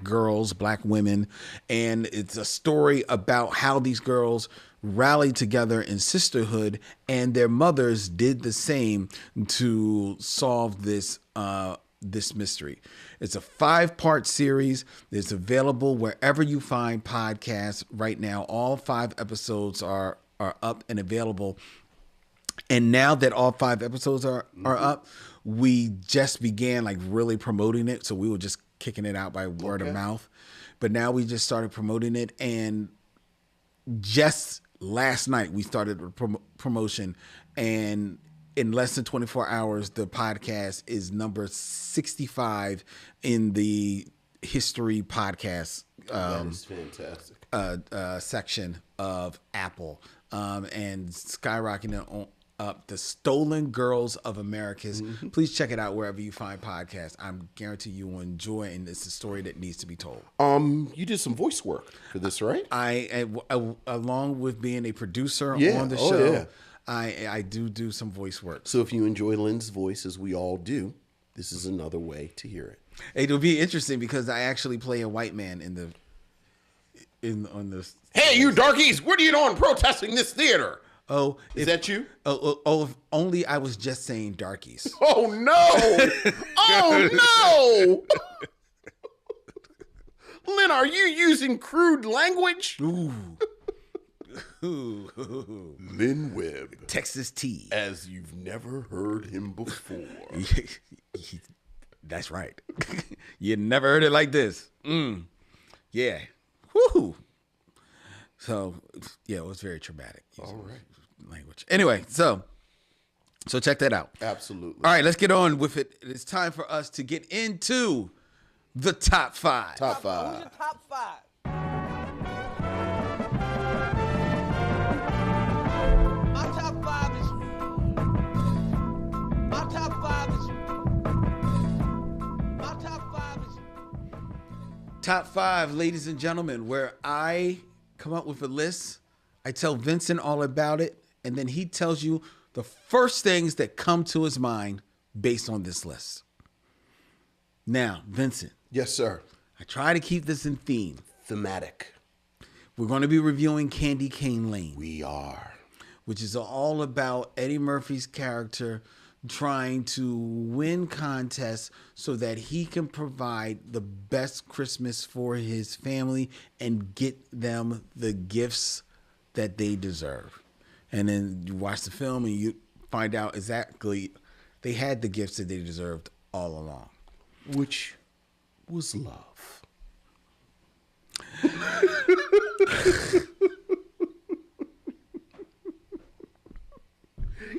Speaker 2: girls, black women, and it's a story about how these girls rallied together in sisterhood, and their mothers did the same to solve this mystery. It's a 5-part series. It's available wherever you find podcasts right now. All 5 episodes are up and available. And now that all 5 episodes are up, we just began like really promoting it. So we were just kicking it out by word of mouth. But now we just started promoting it. And just last night we started promotion. And in less than 24 hours, the podcast is number 65 in the history podcast
Speaker 1: that is fantastic.
Speaker 2: Section of Apple. And skyrocketing up, The Stolen Girls of Americas. Please check it out wherever you find podcasts. I guarantee you will enjoy it, and it's a story that needs to be told.
Speaker 1: You did some voice work for this, right?
Speaker 2: I along with being a producer on the show, I do some voice work.
Speaker 1: So if you enjoy Len's voice, as we all do, this is another way to hear it.
Speaker 2: It'll be interesting because I actually play a white man on this.
Speaker 1: Hey, you darkies! What are you doing protesting this theater?
Speaker 2: Oh,
Speaker 1: is that you?
Speaker 2: If only I was just saying darkies.
Speaker 1: Oh no! Oh no! Len, are you using crude language?
Speaker 2: Ooh.
Speaker 1: Len Webb,
Speaker 2: Texas T,
Speaker 1: as you've never heard him before.
Speaker 2: That's right. You never heard it like this. Yeah. Woo. So yeah, it was very traumatic.
Speaker 1: All right.
Speaker 2: Language. Anyway, so check that out.
Speaker 1: Absolutely.
Speaker 2: All right, let's get on with it. It's time for us to get into the top 5.
Speaker 1: Top 5.
Speaker 3: Who's your top 5? My top 5 is. My top 5 is. My top 5 is.
Speaker 2: Top 5, ladies and gentlemen, where I come up with a list. I tell Vincent all about it, and then he tells you the first things that come to his mind based on this list. Now, Vincent.
Speaker 1: Yes, sir.
Speaker 2: I try to keep this in theme.
Speaker 1: Thematic.
Speaker 2: We're going to be reviewing Candy Cane Lane.
Speaker 1: We are.
Speaker 2: Which is all about Eddie Murphy's character trying to win contests so that he can provide the best Christmas for his family and get them the gifts that they deserve. And then you watch the film and you find out exactly they had the gifts that they deserved all along.
Speaker 1: Which was love.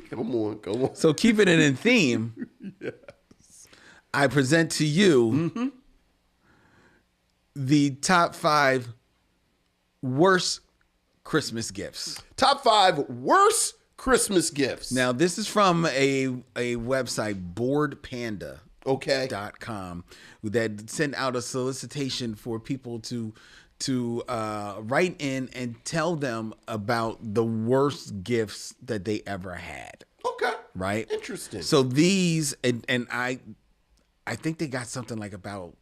Speaker 1: Come on.
Speaker 2: So keeping it in theme, yes. I present to you the top 5 worst Christmas gifts.
Speaker 1: Top 5 worst Christmas gifts.
Speaker 2: Now, this is from a website, boardpanda.com, that sent out a solicitation for people to write in and tell them about the worst gifts that they ever had.
Speaker 1: Okay.
Speaker 2: Right?
Speaker 1: Interesting.
Speaker 2: So these, and I think they got something like about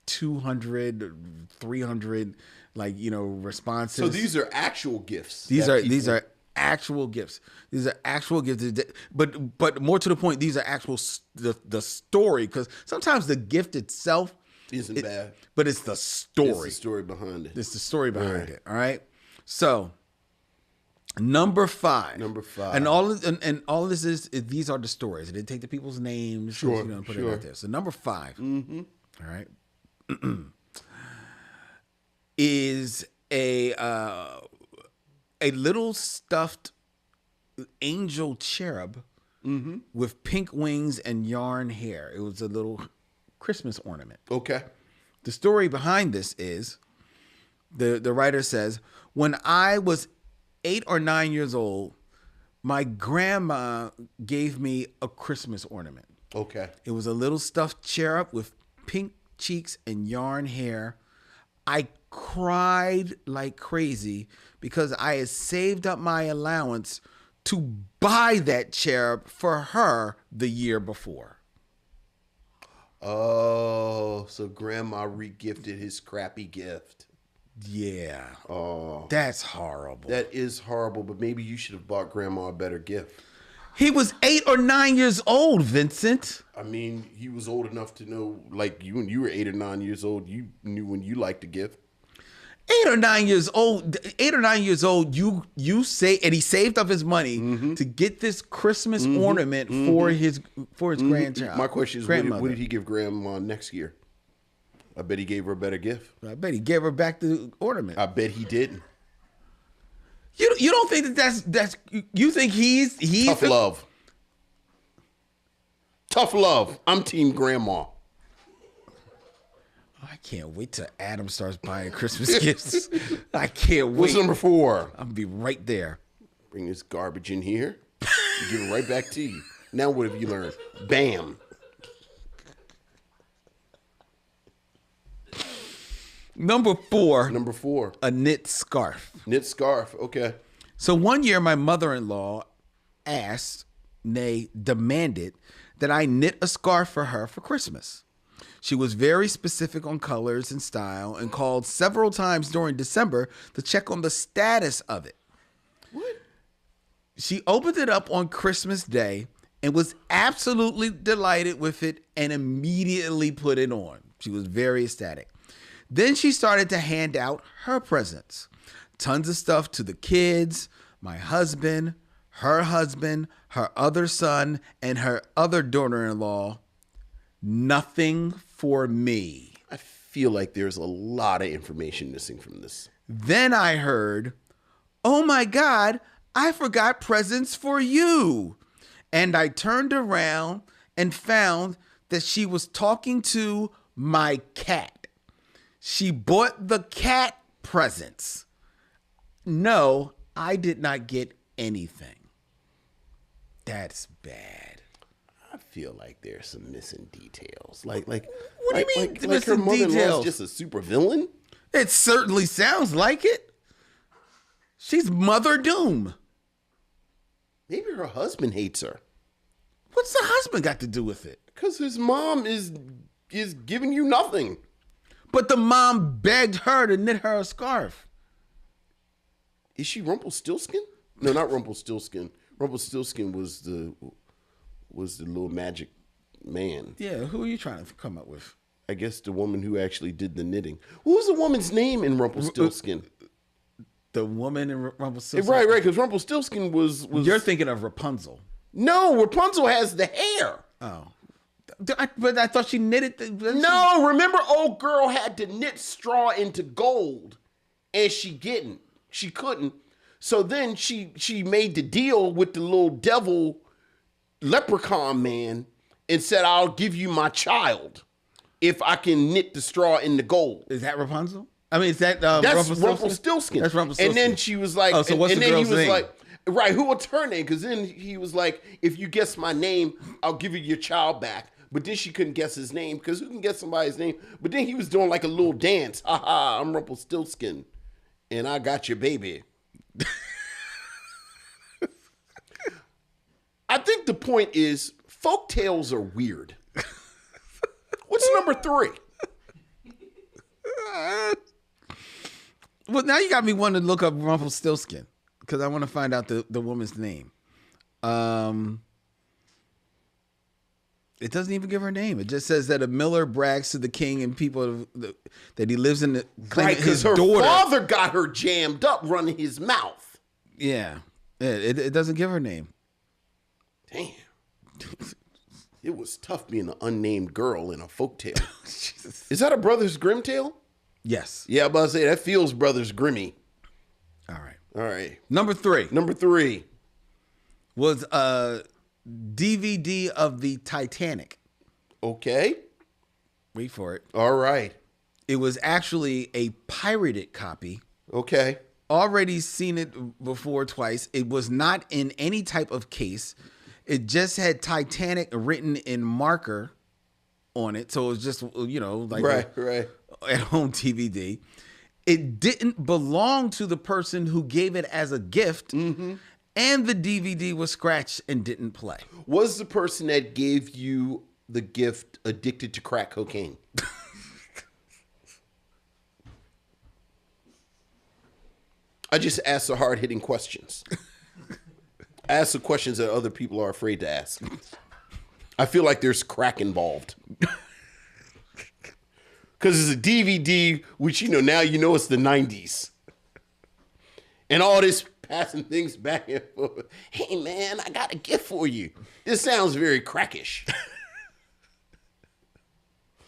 Speaker 2: 200, 300, responses.
Speaker 1: So these are actual gifts.
Speaker 2: These are actual gifts. These are actual gifts. But more to the point, these are actual the story, because sometimes the gift itself
Speaker 1: isn't bad,
Speaker 2: but it's the story.
Speaker 1: It's the story behind it.
Speaker 2: It's the story behind it. All right. So number 5. And all of this is these are the stories. I didn't take the people's names.
Speaker 1: Sure.
Speaker 2: Put it out there. So number 5. All right. is a little stuffed angel cherub with pink wings and yarn hair. It was a little Christmas ornament.
Speaker 1: Okay.
Speaker 2: The story behind this is the writer says, when I was 8 or 9 years old, my grandma gave me a Christmas ornament.
Speaker 1: Okay.
Speaker 2: It was a little stuffed cherub with pink cheeks and yarn hair. I cried like crazy because I had saved up my allowance to buy that cherub for her the year before.
Speaker 1: Oh, so grandma regifted his crappy gift.
Speaker 2: Yeah.
Speaker 1: Oh.
Speaker 2: That's horrible.
Speaker 1: That is horrible, but maybe you should have bought grandma a better gift.
Speaker 2: He was 8 or 9 years old, Vincent.
Speaker 1: I mean, he was old enough to know, like you, when you were 8 or 9 years old, you knew when you liked a gift.
Speaker 2: 8 or 9 years old. 8 or 9 years old. You say, and he saved up his money to get this Christmas ornament for his grandchild.
Speaker 1: My question is, what did he give grandma next year? I bet he gave her a better gift.
Speaker 2: I bet he gave her back the ornament.
Speaker 1: I bet he didn't.
Speaker 2: You don't think that's you think he's
Speaker 1: tough love. Tough love. I'm team grandma.
Speaker 2: I can't wait till Adam starts buying Christmas gifts. I can't wait.
Speaker 1: What's number 4?
Speaker 2: I'll be right there.
Speaker 1: Bring this garbage in here. Give it right back to you. Now what have you learned? Bam.
Speaker 2: Number 4.
Speaker 1: Number 4.
Speaker 2: A knit scarf.
Speaker 1: Knit scarf. Okay.
Speaker 2: So one year, my mother-in-law asked, nay, demanded, that I knit a scarf for her for Christmas. She was very specific on colors and style and called several times during December to check on the status of it.
Speaker 1: What?
Speaker 2: She opened it up on Christmas Day and was absolutely delighted with it and immediately put it on. She was very ecstatic. Then she started to hand out her presents. Tons of stuff to the kids, my husband, her other son, and her other daughter-in-law. Nothing for me.
Speaker 1: I feel like there's a lot of information missing from this.
Speaker 2: Then I heard, oh my God, I forgot presents for you. And I turned around and found that she was talking to my cat. She bought the cat presents. No, I did not get anything. That's bad.
Speaker 1: I feel like there's some missing details. What
Speaker 2: do you mean
Speaker 1: her
Speaker 2: missing
Speaker 1: mother-in-law's
Speaker 2: details?
Speaker 1: just a super villain?
Speaker 2: It certainly sounds like it. She's Mother Doom.
Speaker 1: Maybe her husband hates her.
Speaker 2: What's the husband got to do with it?
Speaker 1: Because his mom is giving you nothing.
Speaker 2: But the mom begged her to knit her a scarf.
Speaker 1: Is she Rumpelstiltskin? No, not Rumpelstiltskin. Rumpelstiltskin was the little magic man.
Speaker 2: Yeah, who are you trying to come up with?
Speaker 1: I guess the woman who actually did the knitting. What was the woman's name in Rumpelstiltskin?
Speaker 2: The woman in Rumpelstiltskin?
Speaker 1: Right, because Rumpelstiltskin was...
Speaker 2: You're thinking of Rapunzel.
Speaker 1: No, Rapunzel has the hair.
Speaker 2: Oh. But I thought she knitted...
Speaker 1: No, remember old girl had to knit straw into gold, and she couldn't. So then she made the deal with the little devil leprechaun man and said, I'll give you my child if I can knit the straw in the gold.
Speaker 2: Is that Rapunzel? I mean, is that
Speaker 1: That's Rumpelstiltskin?
Speaker 2: That's Rumpelstiltskin.
Speaker 1: And then she was like,
Speaker 2: oh, so what's
Speaker 1: and
Speaker 2: the
Speaker 1: then
Speaker 2: girl's
Speaker 1: he was
Speaker 2: name?
Speaker 1: like, right, what's her name? Because then he was like, if you guess my name, I'll give you your child back. But then she couldn't guess his name because who can guess somebody's name? But then he was doing like a little dance. Ha ha, I'm Rumpelstiltskin and I got your baby. I think the point is folk tales are weird. What's number 3?
Speaker 2: Well, now you got me wanting to look up Rumpelstiltskin because I want to find out the woman's name. It doesn't even give her name. It just says that a miller brags to the king and people that he lives in the
Speaker 1: Right, because her father got her jammed up running his mouth.
Speaker 2: Yeah. It doesn't give her name.
Speaker 1: Damn. It was tough being an unnamed girl in a folktale. Is that a Brothers Grimm tale?
Speaker 2: Yes.
Speaker 1: Yeah, I'm about to say that feels Brothers Grimmy.
Speaker 2: All right.
Speaker 1: All right.
Speaker 2: Number 3
Speaker 1: Number 3
Speaker 2: was a DVD of the Titanic.
Speaker 1: Okay.
Speaker 2: Wait for it.
Speaker 1: All right.
Speaker 2: It was actually a pirated copy.
Speaker 1: Okay.
Speaker 2: Already seen it before twice. It was not in any type of case. It just had Titanic written in marker on it. So it was just, like
Speaker 1: right.
Speaker 2: at home DVD. It didn't belong to the person who gave it as a gift. Mm-hmm. And the DVD was scratched and didn't play.
Speaker 1: Was the person that gave you the gift addicted to crack cocaine? I just asked the hard-hitting questions. I ask the questions that other people are afraid to ask. I feel like there's crack involved. Because it's a DVD, which, now it's the 90s. And all this passing things back and forth. Hey, man, I got a gift for you. This sounds very crackish.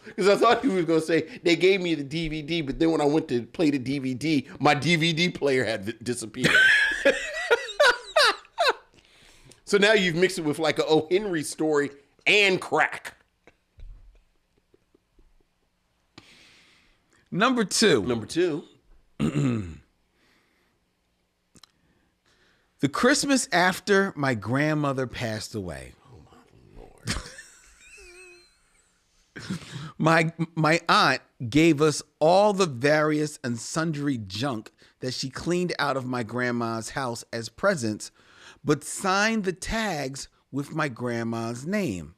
Speaker 1: Because I thought he was going to say, they gave me the DVD, but then when I went to play the DVD, my DVD player had disappeared. So now you've mixed it with like a O. Henry story and crack.
Speaker 2: Number 2.
Speaker 1: Number 2.
Speaker 2: The Christmas after my grandmother passed away.
Speaker 1: Oh
Speaker 2: my Lord. My aunt gave us all the various and sundry junk that she cleaned out of my grandma's house as presents, but signed the tags with my grandma's name.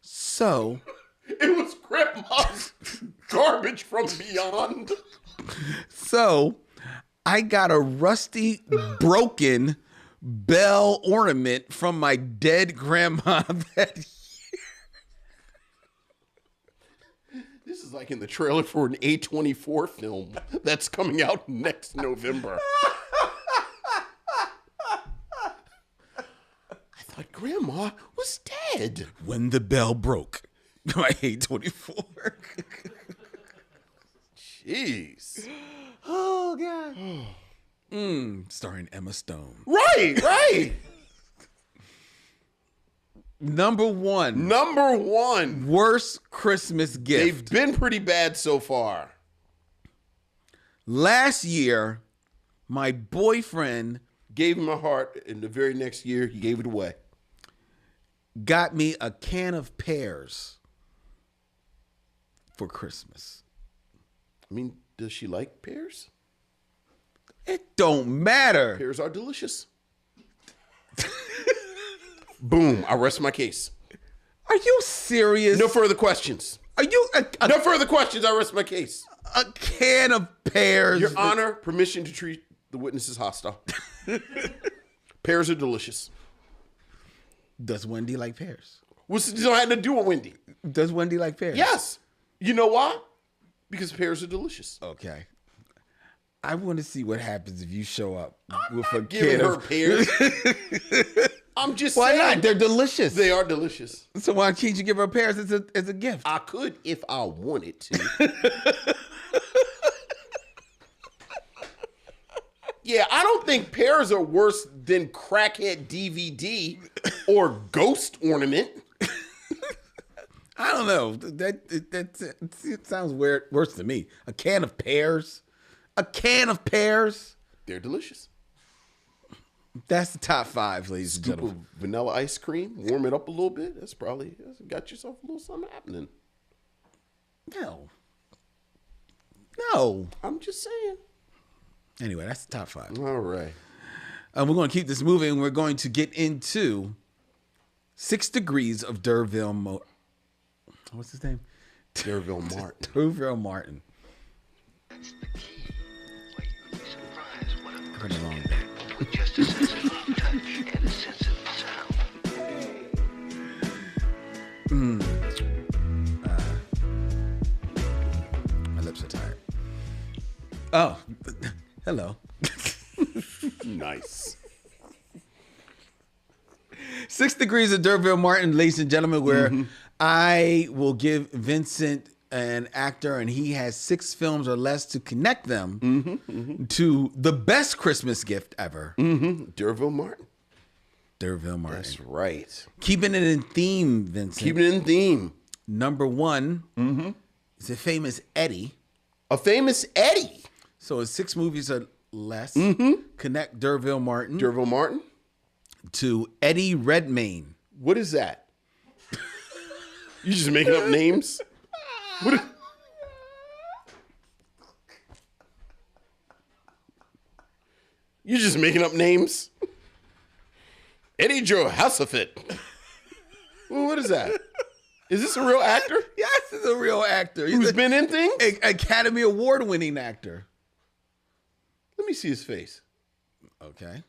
Speaker 2: So
Speaker 1: It was grandma's garbage from beyond.
Speaker 2: So I got a rusty, broken bell ornament from my dead grandma that year.
Speaker 1: This is like in the trailer for an A24 film that's coming out next November. I thought grandma was dead.
Speaker 2: When the bell broke. My A24.
Speaker 1: Jeez.
Speaker 2: Oh, God. Starring Emma Stone.
Speaker 1: Right.
Speaker 2: Number one. Worst Christmas gift.
Speaker 1: They've been pretty bad so far.
Speaker 2: Last year, my boyfriend
Speaker 1: Gave him a heart, and the very next year, he gave it away.
Speaker 2: got me a can of pears for Christmas.
Speaker 1: I mean, does she like pears?
Speaker 2: It don't matter.
Speaker 1: Pears are delicious. Boom. I rest my case.
Speaker 2: Are you serious?
Speaker 1: No further questions.
Speaker 2: Are you
Speaker 1: No further questions. I rest my case.
Speaker 2: a can of pears?
Speaker 1: Your Honor, permission to treat the witnesses hostile. Pears are delicious.
Speaker 2: Does Wendy like pears?
Speaker 1: What's it have to do with Wendy?
Speaker 2: Does Wendy like pears?
Speaker 1: Yes. You know why? Because pears are delicious.
Speaker 2: Okay. I want to see what happens if you show up with a
Speaker 1: Giving
Speaker 2: can
Speaker 1: her
Speaker 2: of
Speaker 1: pears. I'm just
Speaker 2: Why
Speaker 1: saying.
Speaker 2: not? They're delicious.
Speaker 1: They are delicious.
Speaker 2: So why can't you give her pears as a gift?
Speaker 1: I could if I wanted to. Yeah, I don't think pears are worse than crackhead DVD or ghost ornament.
Speaker 2: I don't know. It sounds weird. Worse to me. A can of pears. A can of pears.
Speaker 1: They're delicious.
Speaker 2: That's the top five, ladies and
Speaker 1: Scoop
Speaker 2: gentlemen.
Speaker 1: of vanilla ice cream, warm it up a little bit. That's got yourself a little something happening.
Speaker 2: No.
Speaker 1: I'm just saying.
Speaker 2: Anyway, that's the top five.
Speaker 1: All right.
Speaker 2: We're going to keep this moving. We're going to get into 6 Degrees of D'Urville. What's his name?
Speaker 1: D'Urville Martin.
Speaker 2: D'Urville Martin.
Speaker 4: That's the key. Why you would be surprised what a
Speaker 2: Put it
Speaker 4: person
Speaker 2: on.
Speaker 4: can do with just a sense of touch and a sense of sound.
Speaker 2: My lips are tired. Oh, hello.
Speaker 1: Nice.
Speaker 2: 6 Degrees of D'Urville Martin, ladies and gentlemen, where I will give Vincent an actor and he has 6 films or less to connect them to the best Christmas gift ever.
Speaker 1: D'Urville Martin.
Speaker 2: D'Urville Martin.
Speaker 1: That's right.
Speaker 2: Keeping it in theme, Vincent.
Speaker 1: Keeping it in theme.
Speaker 2: Number 1 is a famous Eddie.
Speaker 1: A famous Eddie.
Speaker 2: So it's 6 movies or less. Connect D'Urville Martin
Speaker 1: D'Urville Martin.
Speaker 2: to Eddie Redmayne.
Speaker 1: What is that? You just making up names? What is... You just making up names? Eddie Joe Hasselfit. What is that? Is this a real actor?
Speaker 2: Yes, he's a real actor. He's
Speaker 1: Who's
Speaker 2: an
Speaker 1: been in things?
Speaker 2: Academy Award winning actor.
Speaker 1: Let me see his face.
Speaker 2: Okay.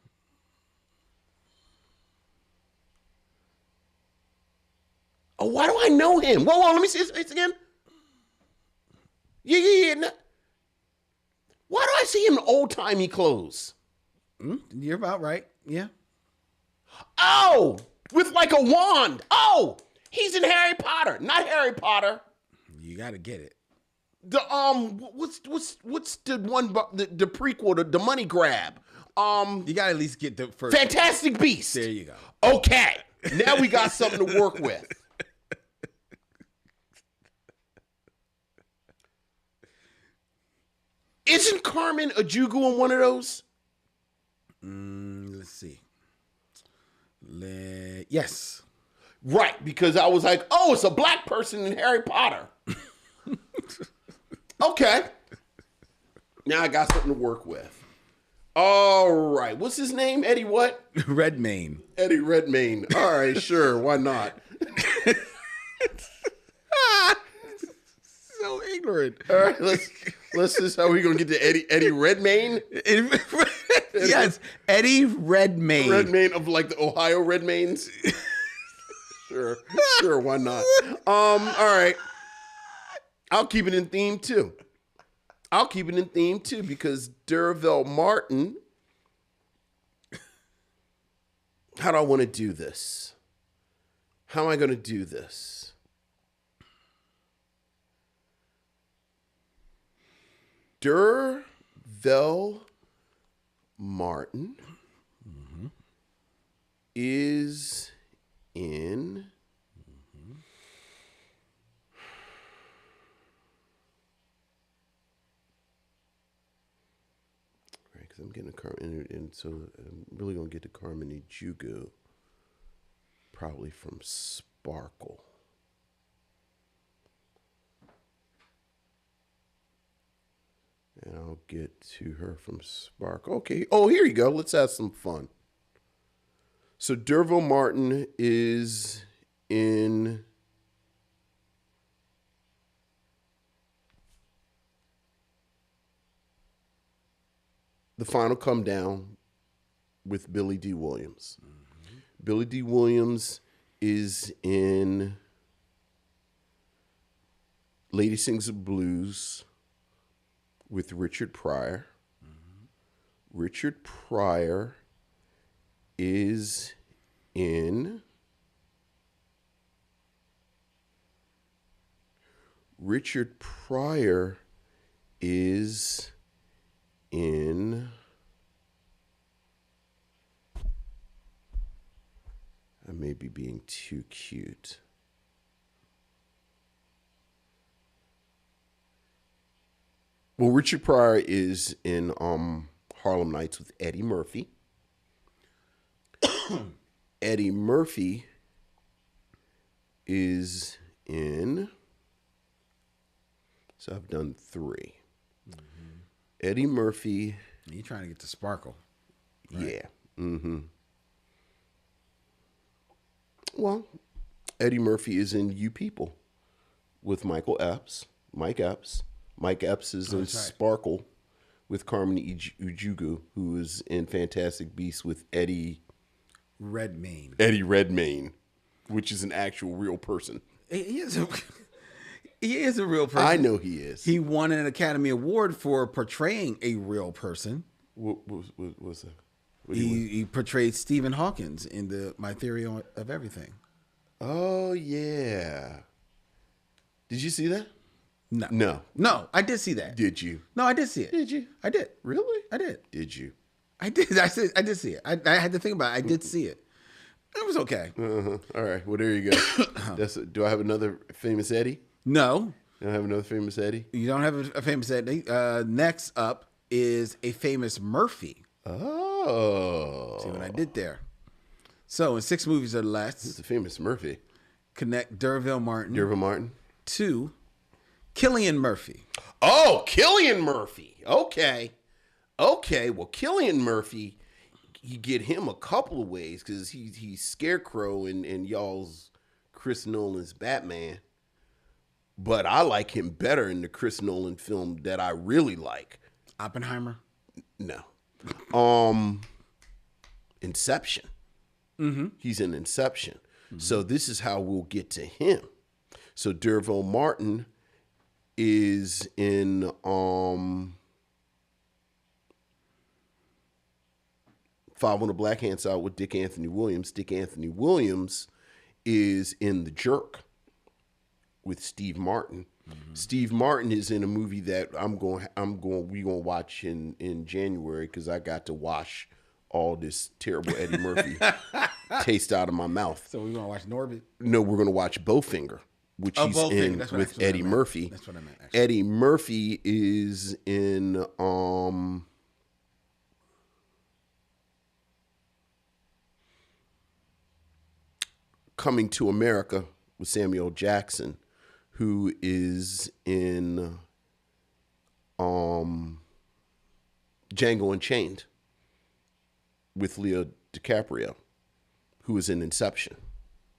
Speaker 1: Oh, why do I know him? Whoa, let me see his face again. Yeah. No. Why do I see him in old-timey clothes?
Speaker 2: You're about right. Yeah.
Speaker 1: Oh, with like a wand. Oh, he's in Harry Potter. Not Harry Potter.
Speaker 2: You got to get it.
Speaker 1: The what's the one the prequel, the money grab?
Speaker 2: You got to at least get the first.
Speaker 1: Fantastic Beasts.
Speaker 2: There you go.
Speaker 1: Okay, now we got something to work with. Isn't Carmen Ejugu in one of those?
Speaker 2: Let's see. Yes.
Speaker 1: Right, because I was like, oh, it's a black person in Harry Potter. Okay. Now I got something to work with. All right. What's his name? Eddie what?
Speaker 2: Redmayne.
Speaker 1: Eddie Redmayne. All right, sure. Why not?
Speaker 2: So ignorant.
Speaker 1: All right, let's just how we gonna get to Eddie Redmayne?
Speaker 2: Yes, Eddie Redmayne.
Speaker 1: Redmayne of like the Ohio Redmaynes. Sure, why not? All right. I'll keep it in theme too. Because Derville Martin. How do I want to do this? How am I going to do this? Derville Martin is in right, because I'm getting a Carmen, and so I'm really gonna get to Carmen Ejugu probably from Sparkle. And I'll get to her from Sparkle. Okay. Oh, here you go. Let's have some fun. So Derville Martin is in The Final Come Down with Billy D. Williams. Mm-hmm. Billy D. Williams is in Lady Sings the Blues with Richard Pryor. Mm-hmm. Richard Pryor is in I may be being too cute. Well, Richard Pryor is in Harlem Nights with Eddie Murphy. Eddie Murphy is in, so I've done 3. Mm-hmm. Eddie Murphy.
Speaker 2: You're trying to get to Sparkle.
Speaker 1: Right? Yeah. Mm-hmm. Well, Eddie Murphy is in You People with Mike Epps. Mike Epps is in Sparkle with Carmen Ejugu, who is in Fantastic Beasts with Eddie Redmayne, which is an actual real person.
Speaker 2: He is a real person.
Speaker 1: I know he is.
Speaker 2: He won an Academy Award for portraying a real person.
Speaker 1: What was that?
Speaker 2: He portrayed Stephen Hawkins in My Theory of Everything.
Speaker 1: Oh, yeah. Did you see that?
Speaker 2: No, I did see that.
Speaker 1: Did you?
Speaker 2: No, I did see it.
Speaker 1: Did you?
Speaker 2: I did.
Speaker 1: Really?
Speaker 2: I did.
Speaker 1: Did you?
Speaker 2: I did. I did see it. I had to think about it. I did see it. It was okay.
Speaker 1: Uh-huh. All right. Well, there you go. Do I have another famous Eddie?
Speaker 2: No.
Speaker 1: You don't have another famous Eddie?
Speaker 2: You don't have a famous Eddie. Next up is a famous Murphy.
Speaker 1: Oh.
Speaker 2: See what I did there? So in 6 movies or less.
Speaker 1: Who's the famous Murphy?
Speaker 2: Connect Derville Martin. To Cillian Murphy.
Speaker 1: Oh, Cillian Murphy. Okay. Well, Cillian Murphy, you get him a couple of ways because he's Scarecrow in y'all's Chris Nolan's Batman. But I like him better in the Chris Nolan film that I really like.
Speaker 2: Oppenheimer?
Speaker 1: No. Inception. Mm-hmm. He's in Inception. Mm-hmm. So this is how we'll get to him. So Derville Martin is in Five on the Black Hand Side with Dick Anthony Williams. Dick Anthony Williams is in The Jerk with Steve Martin. Mm-hmm. Steve Martin is in a movie that we're gonna watch in January because I got to wash all this terrible Eddie Murphy taste out of my mouth.
Speaker 2: So we're gonna watch Norbit?
Speaker 1: No, we're gonna watch Bowfinger, which he's in with Eddie Murphy.
Speaker 2: That's what I meant. Actually.
Speaker 1: Eddie Murphy is in Coming to America with Samuel Jackson, who is in Django Unchained with Leo DiCaprio, who is in Inception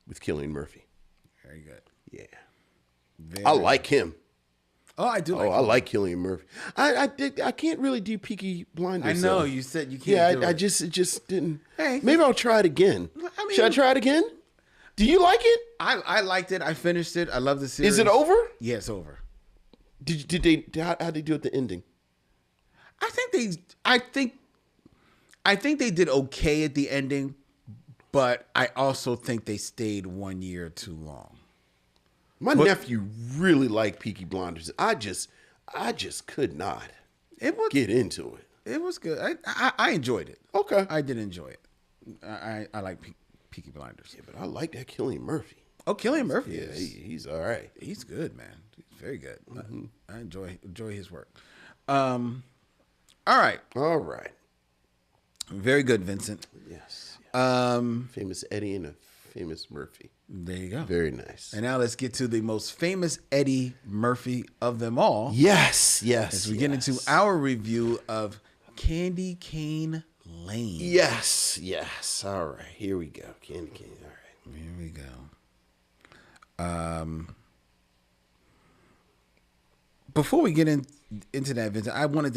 Speaker 1: with Cillian Murphy.
Speaker 2: Very good.
Speaker 1: Yeah.
Speaker 2: Very
Speaker 1: I like him.
Speaker 2: Oh, I do.
Speaker 1: I like Cillian Murphy. I can't really do Peaky Blinders.
Speaker 2: I know
Speaker 1: though.
Speaker 2: you said you can't.
Speaker 1: Yeah,
Speaker 2: do
Speaker 1: I
Speaker 2: it.
Speaker 1: just didn't.
Speaker 2: Hey.
Speaker 1: Maybe I'll try it again.
Speaker 2: I mean-
Speaker 1: Should I try it again? Do you like it?
Speaker 2: I liked it. I finished it. I love the series.
Speaker 1: Is it over?
Speaker 2: Yeah, it's over.
Speaker 1: Did they? How they do at the ending?
Speaker 2: I think they did okay at the ending, but I also think they stayed 1 year too long.
Speaker 1: My nephew really liked Peaky Blinders. I just could not
Speaker 2: It was
Speaker 1: get into it.
Speaker 2: It was good. I enjoyed it.
Speaker 1: Okay.
Speaker 2: I did enjoy it. I like Peaky Blinders.
Speaker 1: Yeah, but I like that Cillian Murphy.
Speaker 2: Oh, Cillian Murphy.
Speaker 1: Yeah,
Speaker 2: is.
Speaker 1: he's all right.
Speaker 2: He's good, man. He's very good.
Speaker 1: Mm-hmm.
Speaker 2: I enjoy his work. All right.
Speaker 1: All right.
Speaker 2: Very good, Vincent.
Speaker 1: Yes.
Speaker 2: Um,
Speaker 1: Famous Eddie and a famous Murphy.
Speaker 2: there you go.
Speaker 1: Very nice.
Speaker 2: And now let's get to the most famous Eddie Murphy of them all.
Speaker 1: Yes.
Speaker 2: As we get into our review of Candy Cane Lane.
Speaker 1: Yes. All right. Here we go. Candy cane. All right.
Speaker 2: Here we go. Before we get into that, Vincent, I wanted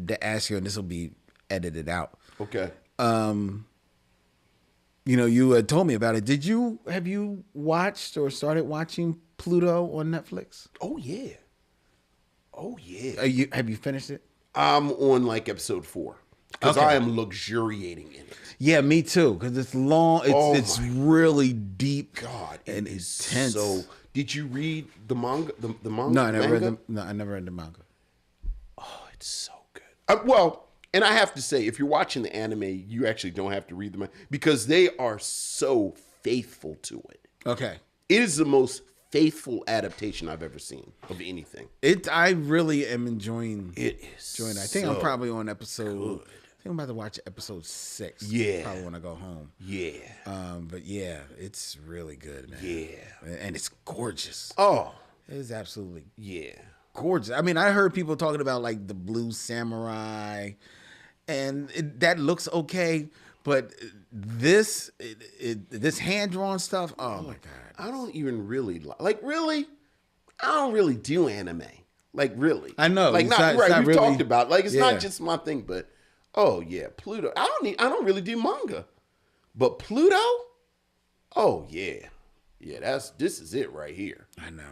Speaker 2: to ask you, and this will be edited out.
Speaker 1: Okay.
Speaker 2: You had told me about it. Have you watched or started watching Pluto on Netflix?
Speaker 1: Oh yeah.
Speaker 2: Have you finished it?
Speaker 1: I'm on like episode 4 because
Speaker 2: Okay.
Speaker 1: I am luxuriating in it.
Speaker 2: Yeah, me too. Because it's long.
Speaker 1: Oh
Speaker 2: It's
Speaker 1: my
Speaker 2: really deep.
Speaker 1: God, it
Speaker 2: and
Speaker 1: is
Speaker 2: intense.
Speaker 1: so. Did you read the manga? The manga?
Speaker 2: No, I never read
Speaker 1: manga?
Speaker 2: I never read the manga.
Speaker 1: Oh, it's so good. And I have to say, if you're watching the anime, you actually don't have to read the manga because they are so faithful to it.
Speaker 2: Okay.
Speaker 1: It is the most faithful adaptation I've ever seen of anything.
Speaker 2: I really am enjoying
Speaker 1: It is.
Speaker 2: I think I'm
Speaker 1: so
Speaker 2: probably on episode.
Speaker 1: good.
Speaker 2: I think I'm about to watch episode 6.
Speaker 1: Yeah.
Speaker 2: Probably when I go home.
Speaker 1: Yeah.
Speaker 2: But yeah, it's really good, man.
Speaker 1: Yeah.
Speaker 2: And it's gorgeous.
Speaker 1: Oh,
Speaker 2: It is absolutely
Speaker 1: yeah.
Speaker 2: gorgeous. I mean, I heard people talking about like the Blue Samurai, and that looks okay, but this hand drawn stuff. Oh my god!
Speaker 1: I don't even really really. I don't really do anime. Like really.
Speaker 2: I know.
Speaker 1: Like
Speaker 2: It's
Speaker 1: not
Speaker 2: not-
Speaker 1: right.
Speaker 2: it's not
Speaker 1: We've
Speaker 2: really-
Speaker 1: talked about it's
Speaker 2: yeah.
Speaker 1: not just my thing, but oh yeah, Pluto. I don't really do manga, but Pluto. Oh yeah, this is it right here.
Speaker 2: I know.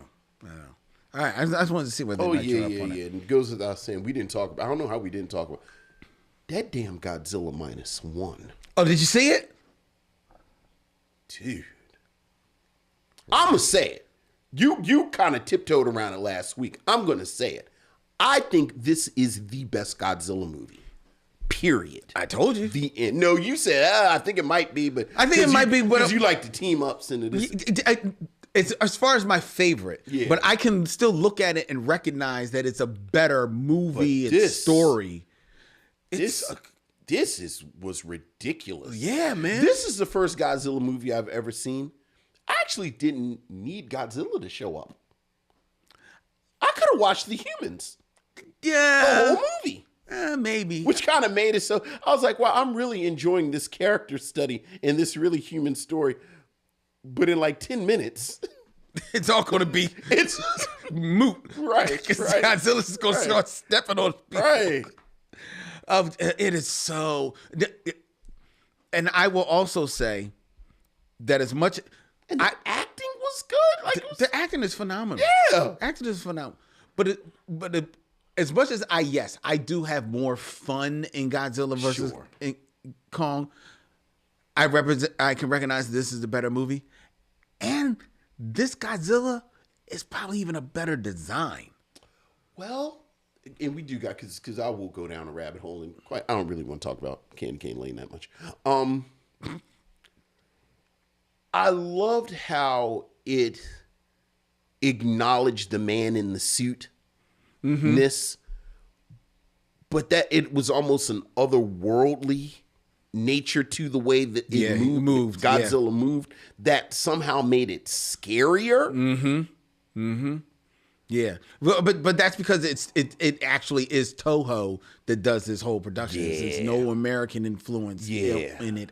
Speaker 2: All right, I just wanted to see whether
Speaker 1: Oh
Speaker 2: or not you're
Speaker 1: yeah.
Speaker 2: up on it.
Speaker 1: And it goes without saying we didn't talk about. I don't know how we didn't talk about that damn Godzilla -1.
Speaker 2: Oh, did you see it?
Speaker 1: Dude, I'm gonna say it. You kind of tiptoed around it last week. I'm gonna say it. I think this is the best Godzilla movie. Period.
Speaker 2: I told you.
Speaker 1: The end. No, you said I think it might be, but
Speaker 2: I think it might be, but-
Speaker 1: because you like the team ups into this.
Speaker 2: It's as far as my favorite,
Speaker 1: Yeah.
Speaker 2: but I can still look at it and recognize that it's a better movie
Speaker 1: But
Speaker 2: and
Speaker 1: this-
Speaker 2: story.
Speaker 1: This was ridiculous.
Speaker 2: Yeah, man.
Speaker 1: This is the first Godzilla movie I've ever seen. I actually didn't need Godzilla to show up. I could have watched The Humans the
Speaker 2: Yeah,
Speaker 1: whole movie.
Speaker 2: maybe.
Speaker 1: Which kind of made it so I was like, wow, I'm really enjoying this character study and this really human story. But in like 10 minutes,
Speaker 2: It's all going to be
Speaker 1: it's
Speaker 2: moot.
Speaker 1: right.
Speaker 2: Because
Speaker 1: right.
Speaker 2: Godzilla's just going to
Speaker 1: Right.
Speaker 2: start stepping on people.
Speaker 1: Right.
Speaker 2: It is so. And I will also say that as much.
Speaker 1: And the acting was good. Like it was,
Speaker 2: The acting is phenomenal.
Speaker 1: Yeah.
Speaker 2: Acting is phenomenal. But as much as I do have more fun in Godzilla versus
Speaker 1: Sure.
Speaker 2: in Kong. I can recognize this is the better movie, and this Godzilla is probably even a better design.
Speaker 1: well, and we do got because I will go down a rabbit hole and I don't really want to talk about Candy Cane Lane that much. I loved how it acknowledged the man in the suit ness, but that it was almost an otherworldliness nature to the way that it
Speaker 2: he moved,
Speaker 1: Godzilla moved, that somehow made it scarier.
Speaker 2: Yeah, but that's because it actually is Toho that does this whole production. There's no American influence in it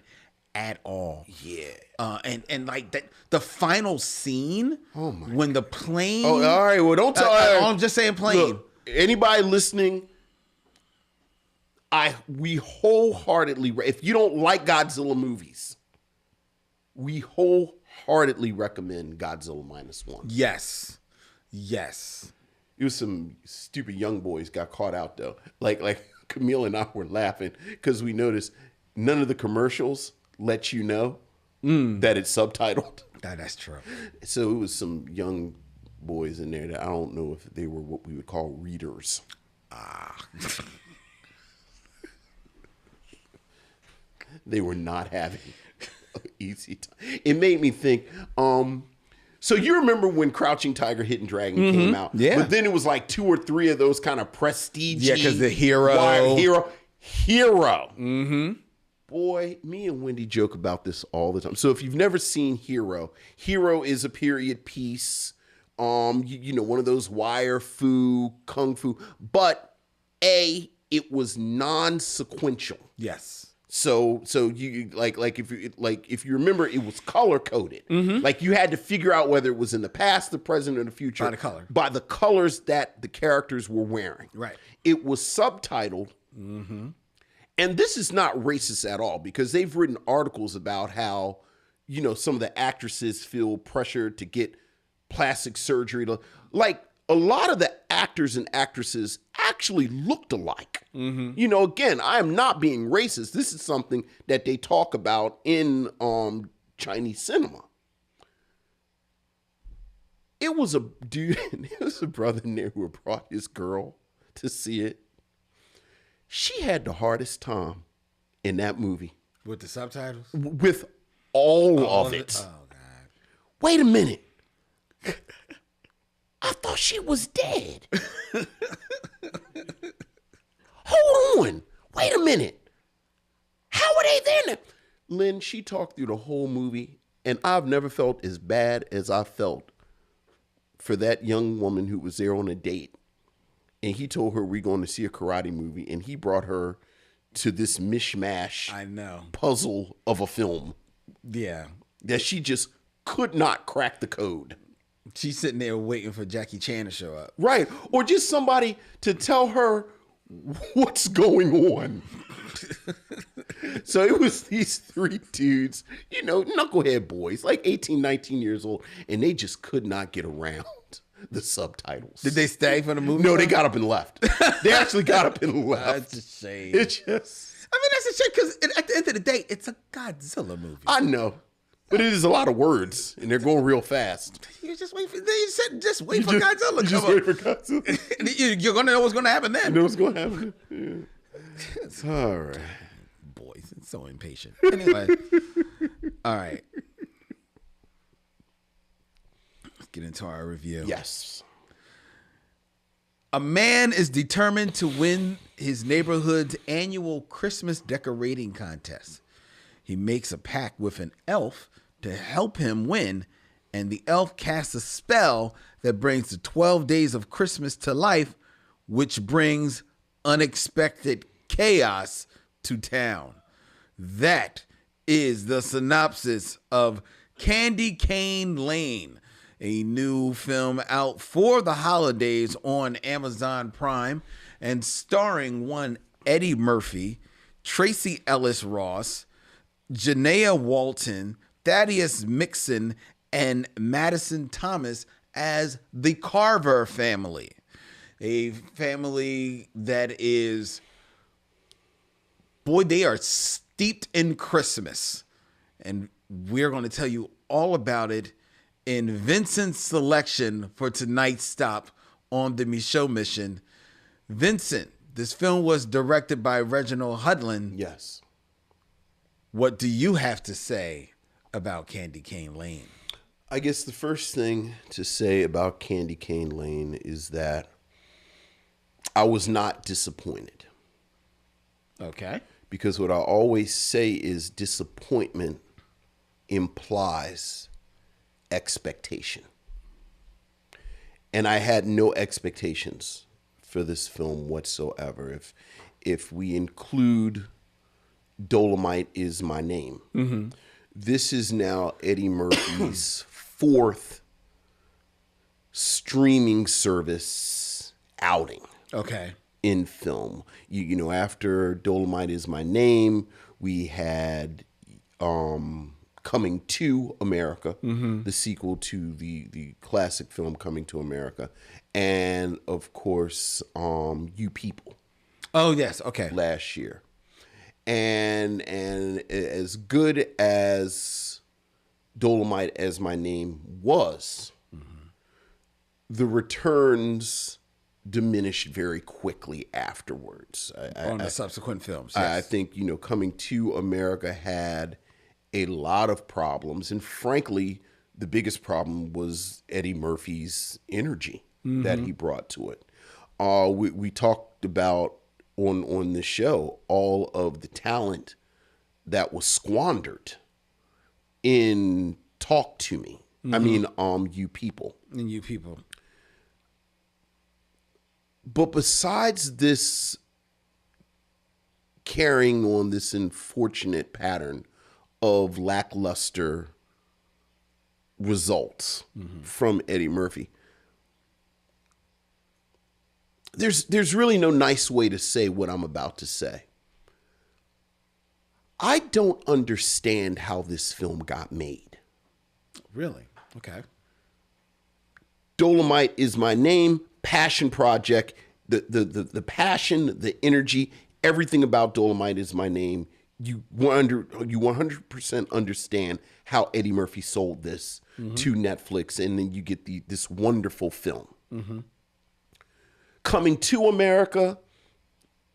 Speaker 2: at all.
Speaker 1: Yeah.
Speaker 2: And like that, the final scene when the plane.
Speaker 1: Oh, all right. Well, don't tell.
Speaker 2: I'm just saying plane.
Speaker 1: Look, anybody listening, we wholeheartedly, if you don't like Godzilla movies, we wholeheartedly recommend Godzilla -1.
Speaker 2: Yes.
Speaker 1: It was some stupid young boys got caught out though. Like Camille and I were laughing because we noticed none of the commercials let you know that it's subtitled.
Speaker 2: That's true.
Speaker 1: So it was some young boys in there that I don't know if they were what we would call readers. They were not having an easy time. It made me think, so you remember when Crouching Tiger, Hidden Dragon came out?
Speaker 2: Yeah.
Speaker 1: But then it was like 2 or 3 of those kind of prestige.
Speaker 2: Yeah, because the hero.
Speaker 1: Hero. Boy, me and Wendy joke about this all the time. So if you've never seen Hero is a period piece. You know, one of those wire fu, kung fu, but it was non-sequential.
Speaker 2: Yes.
Speaker 1: So you if you remember, it was color coded. Like you had to figure out whether it was in the past, the present, or the future by the colors that the characters were wearing.
Speaker 2: Right.
Speaker 1: It was subtitled. And this is not racist at all because they've written articles about how, you know, some of the actresses feel pressured to get plastic surgery. Like a lot of the actors and actresses actually looked alike. You know, again, I am not being racist. This is something that they talk about in Chinese cinema. It was a dude, it was a brother in there who brought his girl to see it. She had the hardest time in that movie.
Speaker 2: With the subtitles?
Speaker 1: With all of it.
Speaker 2: Oh, God.
Speaker 1: Wait a minute. I thought she was dead. Hold on. Wait a minute. How are they there now? Lynn, she talked through the whole movie, and I've never felt as bad as I felt for that young woman who was there on a date. And he told her we're going to see a karate movie, and he brought her to this mishmash puzzle of a film.
Speaker 2: Yeah.
Speaker 1: That she just could not crack the code.
Speaker 2: She's sitting there waiting for Jackie Chan to show up.
Speaker 1: Right. Or just somebody to tell her what's going on. So it was these 3 dudes, you know, knucklehead boys, like 18, 19 years old, and they just could not get around the subtitles.
Speaker 2: Did they stay for the movie?
Speaker 1: No, they got up and left. They actually got up and left.
Speaker 2: That's a shame.
Speaker 1: It just...
Speaker 2: I mean, that's a shame because at the end of the day, it's a Godzilla movie.
Speaker 1: I know. But it is a lot of words, and they're going real fast.
Speaker 2: You just wait for Godzilla.
Speaker 1: Just wait for Godzilla.
Speaker 2: You're gonna know what's gonna happen then.
Speaker 1: You know what's going to happen? Yeah. All right.
Speaker 2: Boys, it's so impatient. Anyway, all right. Let's get into our review.
Speaker 1: Yes.
Speaker 2: A man is determined to win his neighborhood's annual Christmas decorating contest. He makes a pact with an elf to help him win, and the elf casts a spell that brings the 12 days of Christmas to life, which brings unexpected chaos to town. That is the synopsis of Candy Cane Lane, a new film out for the holidays on Amazon Prime and starring one Eddie Murphy, Tracee Ellis-Ross, Janaea Walton, Thaddeus Mixon, and Madison Thomas as the Carver family. A family that is, boy, they are steeped in Christmas. And we're going to tell you all about it in Vincent's selection for tonight's stop on the Micheaux mission. Vincent, this film was directed by Reginald Hudlin.
Speaker 1: Yes.
Speaker 2: What do you have to say about Candy Cane Lane?
Speaker 1: I guess the first thing to say about Candy Cane Lane is that I was not disappointed.
Speaker 2: Okay.
Speaker 1: because what I always say is disappointment implies expectation. And I had no expectations for this film whatsoever. If we include Dolomite Is My Name, this is now Eddie Murphy's fourth streaming service outing.
Speaker 2: Okay.
Speaker 1: In film. You know, after Dolomite Is My Name, we had Coming to America, the sequel to the classic film Coming to America, and of course, You People.
Speaker 2: Oh yes, okay.
Speaker 1: Last year, and as good as Dolomite As My Name was, the returns diminished very quickly afterwards.
Speaker 2: On the subsequent films,
Speaker 1: I
Speaker 2: yes.
Speaker 1: think, you know, Coming to America had a lot of problems. And frankly, the biggest problem was Eddie Murphy's energy that he brought to it. We talked about on the show all of the talent that was squandered in Talk to Me. I mean, You People.
Speaker 2: And You People.
Speaker 1: But besides this carrying on this unfortunate pattern of lackluster results from Eddie Murphy, there's really no nice way to say what I'm about to say. I don't understand how this film got made.
Speaker 2: Really? Okay.
Speaker 1: Dolomite Is My Name, passion project, the passion, the energy, everything about Dolomite Is My Name. You 100% understand how Eddie Murphy sold this to Netflix, and then you get this wonderful film. Coming to America,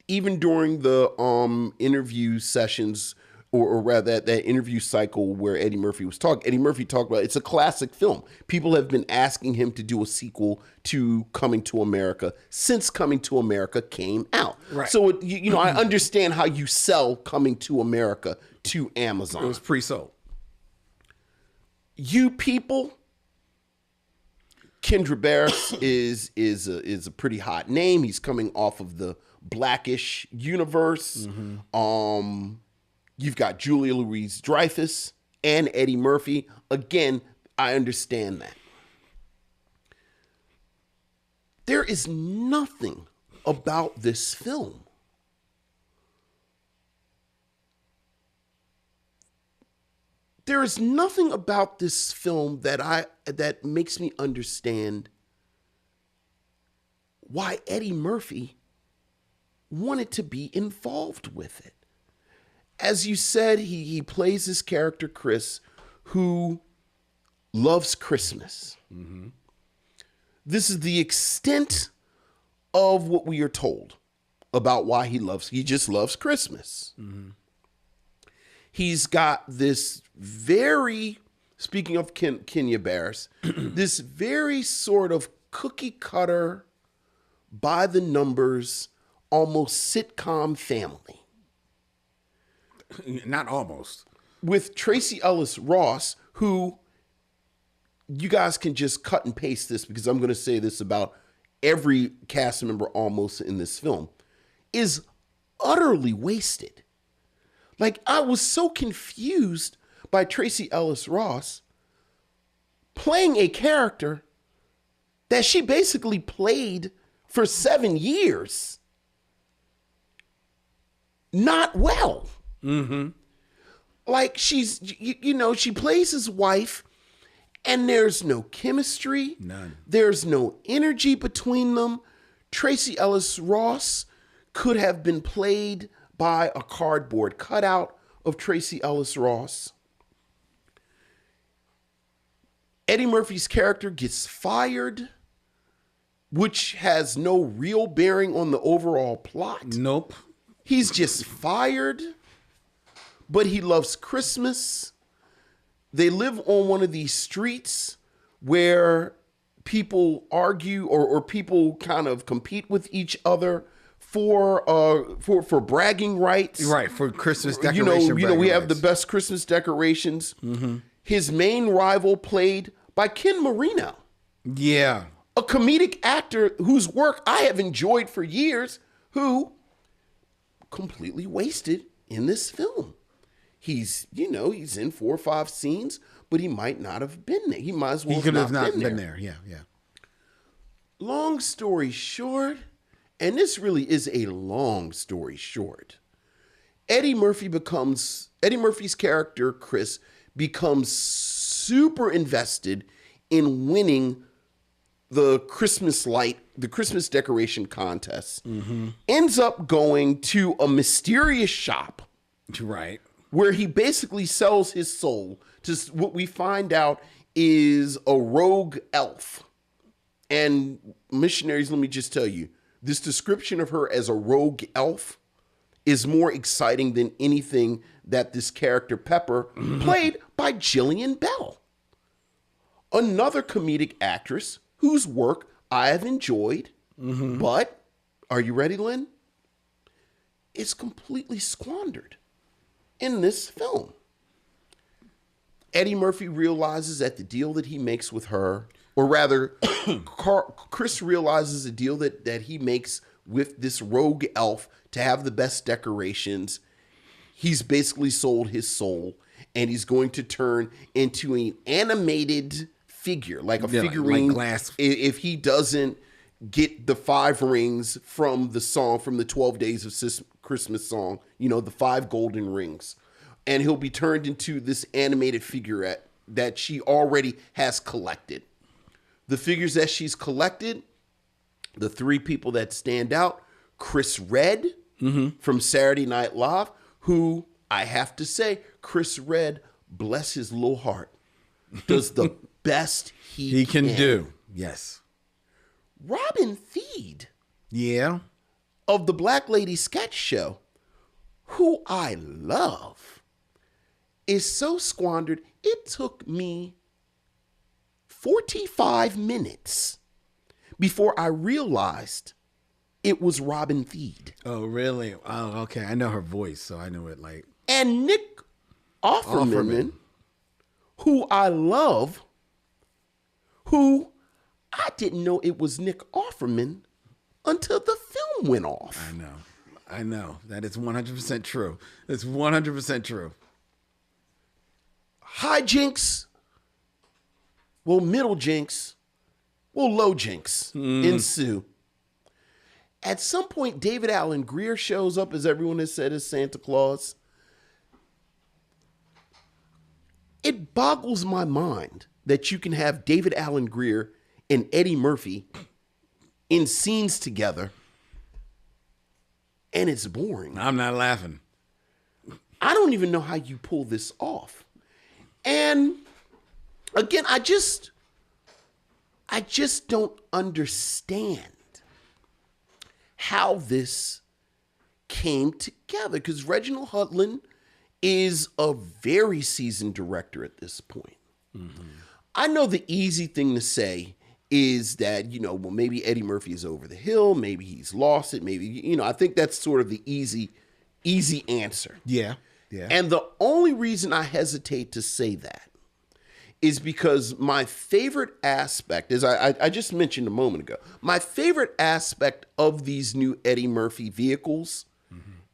Speaker 1: even during the interview sessions, or rather that interview cycle where Eddie Murphy was talking, Eddie Murphy talked about it's a classic film. People have been asking him to do a sequel to Coming to America since Coming to America came out.
Speaker 2: Right.
Speaker 1: So, you know, I understand how you sell Coming to America to Amazon.
Speaker 2: It was pre-sold.
Speaker 1: You People, Kendra Barris is a pretty hot name. He's coming off of the Blackish universe. You've got Julia Louis-Dreyfus and Eddie Murphy. Again, I understand that. There is nothing about this film that makes me understand why Eddie Murphy wanted to be involved with it. As you said, he plays this character, Chris, who loves Christmas. This is the extent of what we are told about why he just loves Christmas. He's got this very, speaking of Kenya Barris, this very sort of cookie cutter, by the numbers, almost sitcom family.
Speaker 2: Not almost.
Speaker 1: With Tracee Ellis-Ross, who you guys can just cut and paste this because I'm going to say this about every cast member almost in this film, is utterly wasted. Like, I was so confused by Tracee Ellis-Ross playing a character that she basically played for 7 years. Not well. Like, she's, you know, she plays his wife and there's no chemistry.
Speaker 2: None.
Speaker 1: There's no energy between them. Tracee Ellis-Ross could have been played by a cardboard cutout of Tracee Ellis-Ross. Eddie Murphy's character gets fired, which has no real bearing on the overall plot.
Speaker 2: Nope.
Speaker 1: He's just fired, but he loves Christmas. They live on one of these streets where people argue or people kind of compete with each other for bragging rights.
Speaker 2: Right, for Christmas
Speaker 1: You
Speaker 2: decoration.
Speaker 1: know, we have the
Speaker 2: bragging rights.
Speaker 1: best Christmas decorations. His main rival played by Ken Marino,
Speaker 2: Yeah.
Speaker 1: a comedic actor whose work I have enjoyed for years, who completely wasted in this film. He's in 4 or 5 scenes, but he might not have been there. He might as well
Speaker 2: He could have
Speaker 1: not
Speaker 2: not been there. Yeah, yeah.
Speaker 1: Long story short, and this really is a long story short, Eddie Murphy's character, Chris, becomes super invested in winning the Christmas decoration contest. Ends up going to a mysterious shop
Speaker 2: Right.
Speaker 1: where he basically sells his soul to what we find out is a rogue elf. And Missionaries, let me just tell you, this description of her as a rogue elf is more exciting than anything that this character Pepper, played by Jillian Bell, another comedic actress whose work I have enjoyed. But are you ready, Len? It's completely squandered in this film. Eddie Murphy realizes that the deal that he makes with her, or rather, Chris realizes the deal that he makes with this rogue elf to have the best decorations. He's basically sold his soul, and he's going to turn into an animated figure, like a figurine.
Speaker 2: like glass.
Speaker 1: If he doesn't get the 5 rings from the 12 Days of Christmas song, the 5 golden rings. And he'll be turned into this animated figurette that she already has collected. The figures that she's collected, the 3 people that stand out, Chris Redd from Saturday Night Live, who I have to say, Chris Redd, bless his little heart, does the best he
Speaker 2: Can do. Yes.
Speaker 1: Robin Thede
Speaker 2: Yeah.
Speaker 1: of the Black Lady Sketch Show, who I love, is so squandered. It took me 45 minutes before I realized it was Robin Thede.
Speaker 2: Oh, really? Oh, okay. I know her voice, so I know it like.
Speaker 1: And Nick Offerman, who I love, who I didn't know it was Nick Offerman until the film went off.
Speaker 2: I know. That is 100% true. It's 100% true.
Speaker 1: Hijinks, middle jinks, low jinks ensue. At some point, David Alan Grier shows up, as everyone has said, as Santa Claus. It boggles my mind that you can have David Alan Grier and Eddie Murphy in scenes together, and it's boring.
Speaker 2: I'm not laughing.
Speaker 1: I don't even know how you pull this off. And again, I just don't understand how this came together, because Reginald Hudlin is a very seasoned director at this point. I know the easy thing to say is that, maybe Eddie Murphy is over the hill, maybe he's lost it, maybe, I think that's sort of the easy answer.
Speaker 2: Yeah. Yeah.
Speaker 1: And the only reason I hesitate to say that is because my favorite aspect, as I just mentioned a moment ago, my favorite aspect of these new Eddie Murphy vehicles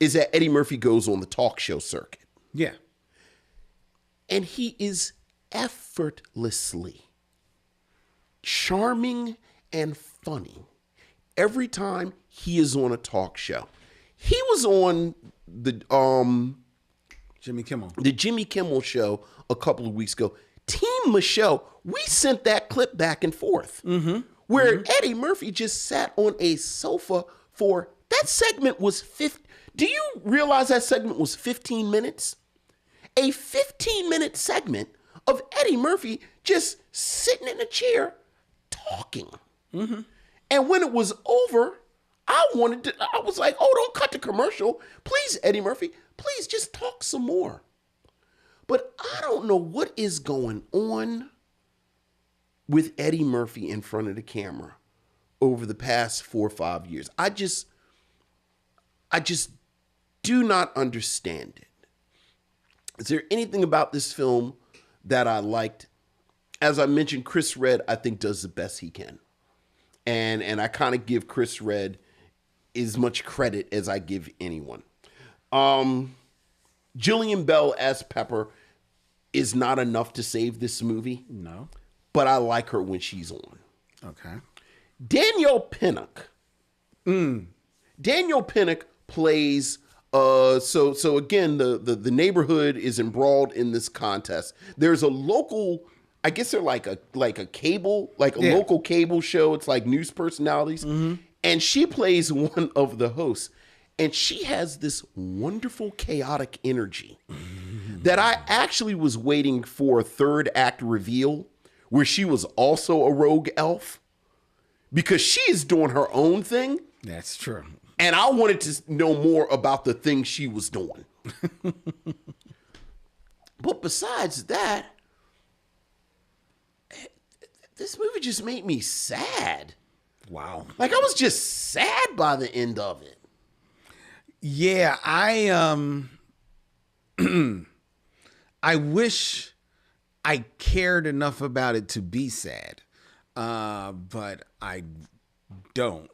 Speaker 1: is that Eddie Murphy goes on the talk show circuit.
Speaker 2: Yeah.
Speaker 1: And he is effortlessly charming and funny every time he is on a talk show. He was on the
Speaker 2: Jimmy Kimmel.
Speaker 1: the Jimmy Kimmel show a couple of weeks ago. Team Micheaux, we sent that clip back and forth where Eddie Murphy just sat on a sofa for, that segment was 50. Do you realize that segment was 15 minutes? A 15-minute segment of Eddie Murphy just sitting in a chair talking. And when it was over, I was like, oh, don't cut the commercial. Please, Eddie Murphy, please just talk some more. But I don't know what is going on with Eddie Murphy in front of the camera over the past 4 or 5 years. I just do not understand it. Is there anything about this film that I liked? As I mentioned, Chris Redd, I think, does the best he can. And I kind of give Chris Redd as much credit as I give anyone. Jillian Bell as Pepper is not enough to save this movie.
Speaker 2: No.
Speaker 1: But I like her when she's on.
Speaker 2: Okay.
Speaker 1: Danielle Pinnock. Danielle Pinnock plays... So again, the neighborhood is embroiled in this contest. There's a local, I guess they're like a cable, local cable show. It's like news personalities. And she plays one of the hosts. And she has this wonderful chaotic energy that I actually was waiting for a third act reveal where she was also a rogue elf, because she is doing her own thing.
Speaker 2: That's true.
Speaker 1: And I wanted to know more about the things she was doing. But besides that, this movie just made me sad.
Speaker 2: Wow.
Speaker 1: Like, I was just sad by the end of it.
Speaker 2: Yeah, I I wish I cared enough about it to be sad. But I don't.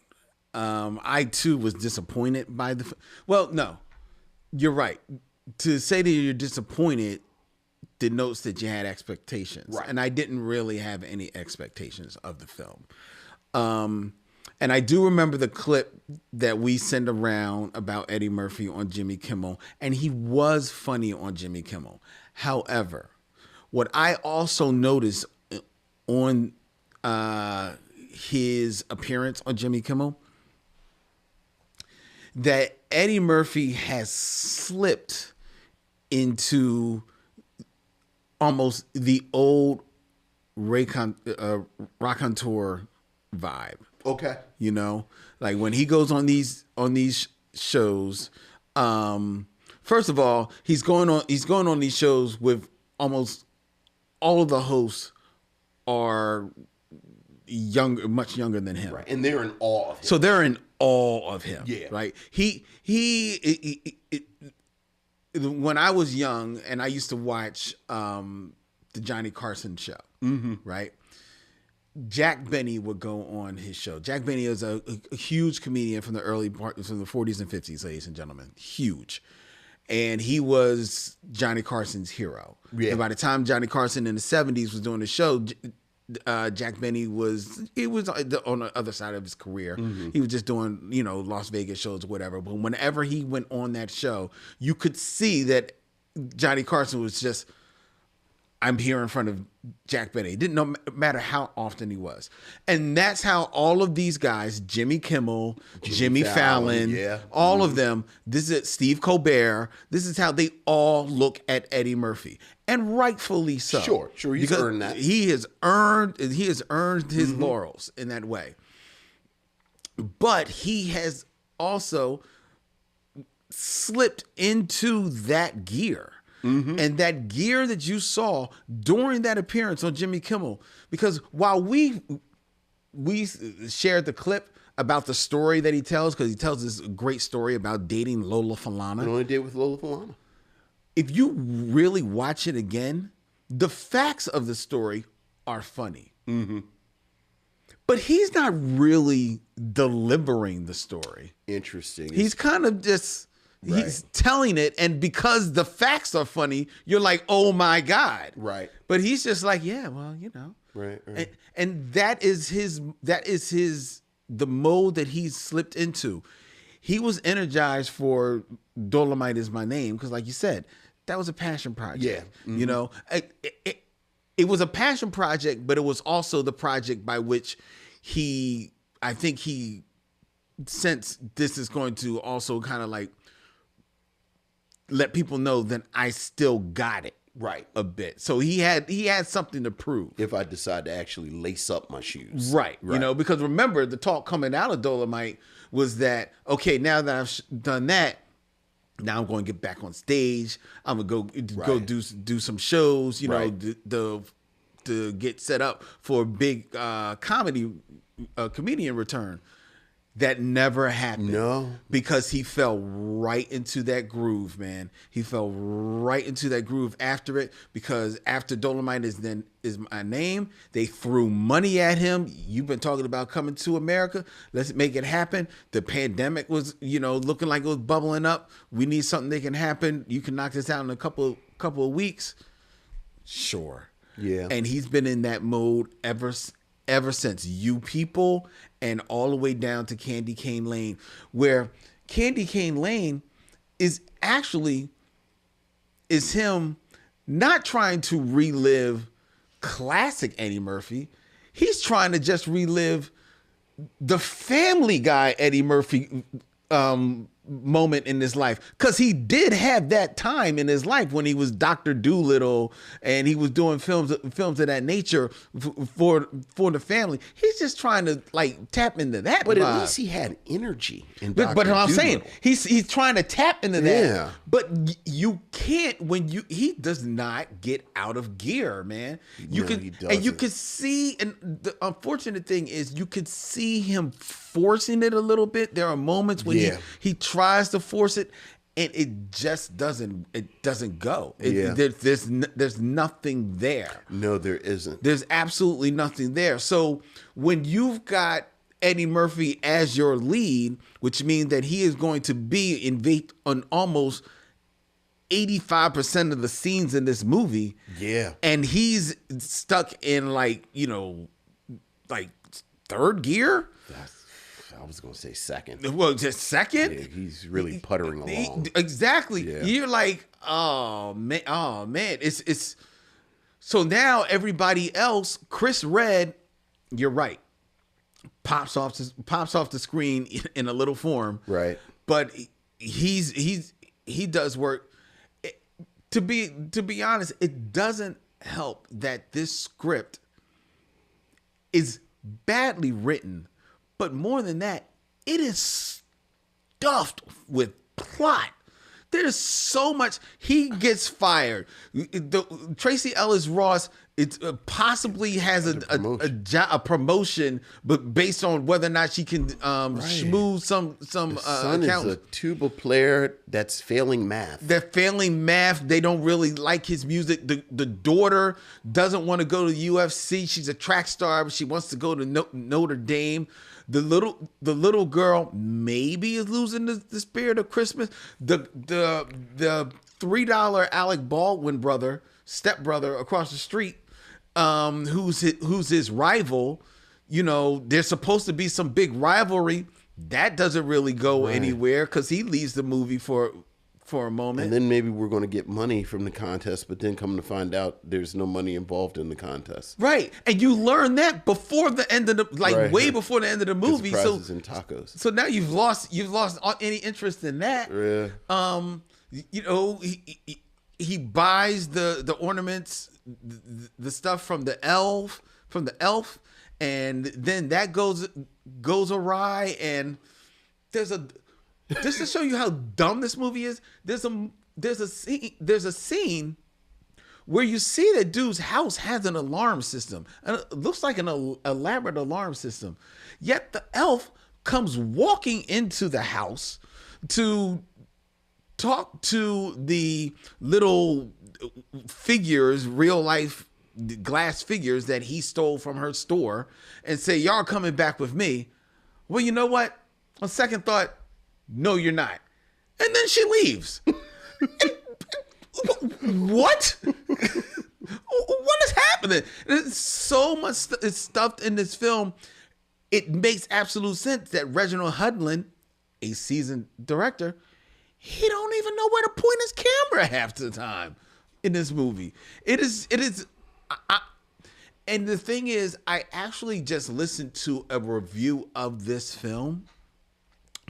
Speaker 2: I too was disappointed by the. Well, no, you're right. To say that you're disappointed denotes that you had expectations,
Speaker 1: right?
Speaker 2: And I didn't really have any expectations of the film. And I do remember the clip that we sent around about Eddie Murphy on Jimmy Kimmel, and he was funny on Jimmy Kimmel. However, what I also noticed on his appearance on Jimmy Kimmel, that Eddie Murphy has slipped into almost the old raconteur vibe.
Speaker 1: Okay.
Speaker 2: You know, like when he goes on these shows, first of all, he's going on these shows with almost all of the hosts are much younger than him.
Speaker 1: Right. And they're in awe of him.
Speaker 2: So they're in awe of him.
Speaker 1: Yeah.
Speaker 2: Right. When I was young and I used to watch the Johnny Carson show, right? Jack Benny would go on his show. Jack Benny is a huge comedian from the early part, from the 40s and 50s, ladies and gentlemen. Huge. And he was Johnny Carson's hero. Yeah. And by the time Johnny Carson in the 70s was doing the show, Jack Benny was on the other side of his career. He was just doing, Las Vegas shows or whatever. But whenever he went on that show, you could see that Johnny Carson was just, I'm here in front of Jack Benny. It didn't matter how often he was. And that's how all of these guys, Jimmy Kimmel, Jimmy Fallon, all of them, this is Steve Colbert, this is how they all look at Eddie Murphy. And rightfully so.
Speaker 1: Sure. He's earned that.
Speaker 2: He has earned his laurels in that way. But he has also slipped into that gear. And that gear that you saw during that appearance on Jimmy Kimmel, because while we shared the clip about the story that he tells, because he tells this great story about dating Lola Falana.
Speaker 1: You only did with Lola Falana.
Speaker 2: If you really watch it again, the facts of the story are funny. But he's not really delivering the story.
Speaker 1: Interesting.
Speaker 2: He's kind of just... Right. He's telling it, and because the facts are funny, you're like, "Oh my God!"
Speaker 1: Right.
Speaker 2: But he's just like, "Yeah, well,
Speaker 1: Right.
Speaker 2: And that is the mode that he's slipped into. He was energized for Dolomite Is My Name because, like you said, that was a passion project. Yeah. It was a passion project, but it was also the project by which I think he sensed this is going to also kind of like let people know that I still got it a bit. So he had something to prove.
Speaker 1: If I decide to actually lace up my shoes.
Speaker 2: Right. Because remember, the talk coming out of Dolomite was that, okay, now that I've done that, now I'm going to get back on stage. I'm going to go do some shows, to get set up for a big comedian return. That never happened.
Speaker 1: No.
Speaker 2: Because he fell right into that groove, man. He fell right into that groove after it, because after Dolomite is my name, they threw money at him. You've been talking about coming to America. Let's make it happen. The pandemic was, looking like it was bubbling up. We need something that can happen. You can knock this out in a couple of weeks. Sure.
Speaker 1: Yeah.
Speaker 2: And he's been in that mode ever since. You People, and all the way down to Candy Cane Lane, where Candy Cane Lane is him not trying to relive classic Eddie Murphy. He's trying to just relive the Family Guy Eddie Murphy moment in his life, because he did have that time in his life when he was Dr. Dolittle and he was doing films of that nature for the family. He's just trying to tap into that.
Speaker 1: But
Speaker 2: vibe.
Speaker 1: at least he had energy.
Speaker 2: But what I'm saying, he's trying to tap into that.
Speaker 1: Yeah.
Speaker 2: But you can't he does not get out of gear, man.
Speaker 1: He doesn't.
Speaker 2: And you can see, and the unfortunate thing is you could see him forcing it a little bit. There are moments when he tries to force it, and it just doesn't go. There's nothing there.
Speaker 1: No, there isn't.
Speaker 2: There's absolutely nothing there. So when you've got Eddie Murphy as your lead, which means that he is going to be on almost 85% of the scenes in this movie.
Speaker 1: Yeah.
Speaker 2: And he's stuck in third gear.
Speaker 1: I was going to say second.
Speaker 2: Well, just second?
Speaker 1: Yeah, he's really puttering along.
Speaker 2: Exactly.
Speaker 1: Yeah.
Speaker 2: You're like, oh man. It's so now everybody else, Chris Redd, you're right, pops off the screen in a little form.
Speaker 1: Right.
Speaker 2: But he does work. To be honest, it doesn't help that this script is badly written. But more than that, it is stuffed with plot. There's so much. He gets fired. Tracee Ellis-Ross possibly has a promotion, but based on whether or not she can schmooze some
Speaker 1: son
Speaker 2: accountants.
Speaker 1: is a tuba player that's failing math.
Speaker 2: They're failing math. They don't really like his music. The daughter doesn't want to go to UFC. She's a track star, but she wants to go to Notre Dame. The little girl maybe is losing the spirit of Christmas. The $3 Alec Baldwin stepbrother across the street, who's his rival. There's supposed to be some big rivalry. That doesn't really go anywhere because he leaves the movie for a moment.
Speaker 1: And then maybe we're going to get money from the contest, but then come to find out there's no money involved in the contest.
Speaker 2: Right. And you learn that before the end of the, way before the end of the movie. So
Speaker 1: prizes and tacos.
Speaker 2: So now you've lost any interest in that.
Speaker 1: Yeah.
Speaker 2: He buys the ornaments, the stuff from the elf, and then that goes awry, and just to show you how dumb this movie is, there's a scene where you see that dude's house has an alarm system, and it looks like an elaborate alarm system. Yet the elf comes walking into the house to talk to the little figures, real life glass figures that he stole from her store, and say, "Y'all coming back with me." Well, you know what? On second thought, no, you're not. And then she leaves. What? What is happening? There's so much is stuffed in this film. It makes absolute sense that Reginald Hudlin, a seasoned director, he don't even know where to point his camera half the time in this movie. It is. And the thing is, I actually just listened to a review of this film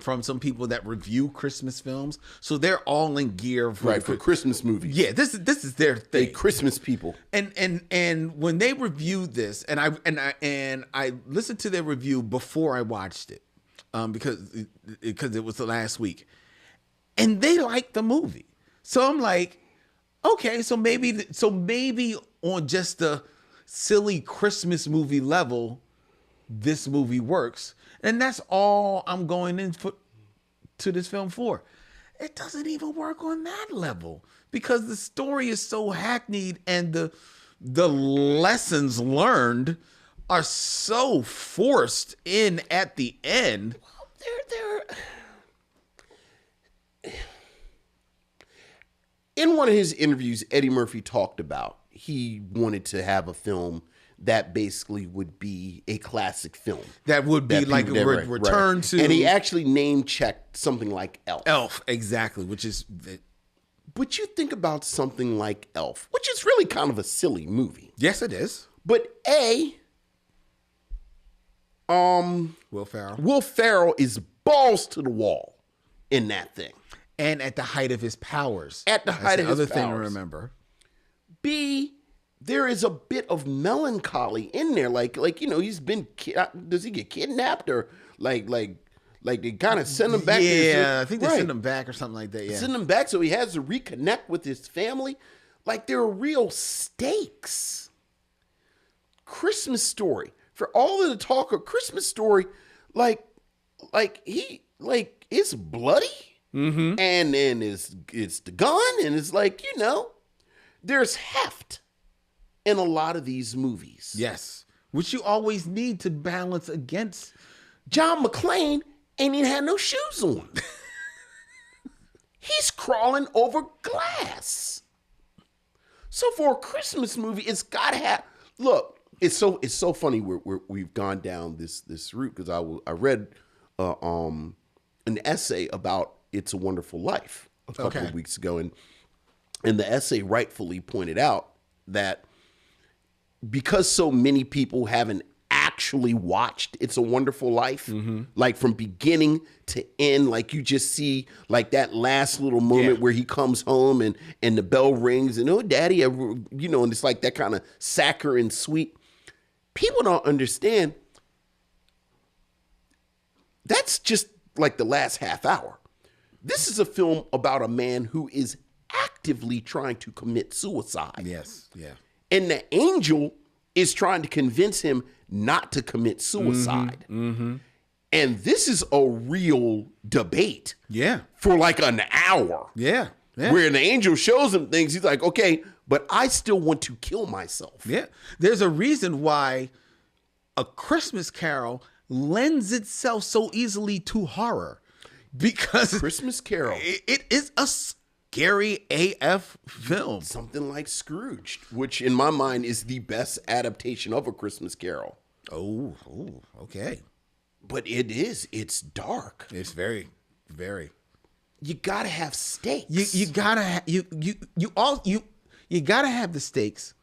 Speaker 2: from some people that review Christmas films, so they're all in gear
Speaker 1: for Christmas movies.
Speaker 2: Yeah, this is their thing.
Speaker 1: They Christmas people.
Speaker 2: And when they reviewed this, and I listened to their review before I watched it, because it was the last week, and they liked the movie. So I'm like, okay, so maybe on just the silly Christmas movie level, this movie works. And that's all I'm going in to this film for. It doesn't even work on that level because the story is so hackneyed and the lessons learned are so forced in at the end.
Speaker 1: In one of his interviews, Eddie Murphy talked about he wanted to have a film that basically would be a classic film.
Speaker 2: That would be like a return to...
Speaker 1: And he actually name-checked something like Elf.
Speaker 2: Elf, exactly, which is...
Speaker 1: But you think about something like Elf, which is really kind of a silly movie.
Speaker 2: Yes, it is.
Speaker 1: But
Speaker 2: Will Ferrell.
Speaker 1: Will Ferrell is balls to the wall in that thing.
Speaker 2: And at the height of his powers.
Speaker 1: At the height of his powers.
Speaker 2: Other thing to remember.
Speaker 1: B, there is a bit of melancholy in there. Like he's been, does he get kidnapped or like they kind of send him back?
Speaker 2: Yeah, I think they send him back or something like that. Yeah.
Speaker 1: Send him back so he has to reconnect with his family. Like there are real stakes. Christmas Story. For all of the talk of Christmas Story, it's bloody. Mm-hmm. And then it's the gun, and it's like, there's heft in a lot of these movies.
Speaker 2: Yes. Which you always need to balance against.
Speaker 1: John McClane ain't even had no shoes on. He's crawling over glass. So for a Christmas movie, it's gotta have, look, it's so funny we've gone down this route because I read an essay about It's a Wonderful Life a couple of weeks ago, and the essay rightfully pointed out that because so many people haven't actually watched It's a Wonderful Life, like from beginning to end, like you just see like that last little moment where he comes home and the bell rings and, oh, daddy, and it's like that kind of saccharine sweet. People don't understand. That's just like the last half hour. This is a film about a man who is actively trying to commit suicide.
Speaker 2: Yes, yeah.
Speaker 1: And the angel is trying to convince him not to commit suicide. Mm-hmm. And this is a real debate.
Speaker 2: Yeah.
Speaker 1: For like an hour.
Speaker 2: Yeah.
Speaker 1: Where the angel shows him things. He's like, okay, but I still want to kill myself.
Speaker 2: Yeah. There's a reason why A Christmas Carol lends itself so easily to horror. Because
Speaker 1: Christmas Carol.
Speaker 2: It is a scary AF film.
Speaker 1: Something like Scrooged, which in my mind is the best adaptation of A Christmas Carol.
Speaker 2: Oh, okay.
Speaker 1: But it's dark.
Speaker 2: It's very, very.
Speaker 1: You gotta have stakes.
Speaker 2: You gotta you gotta have the stakes,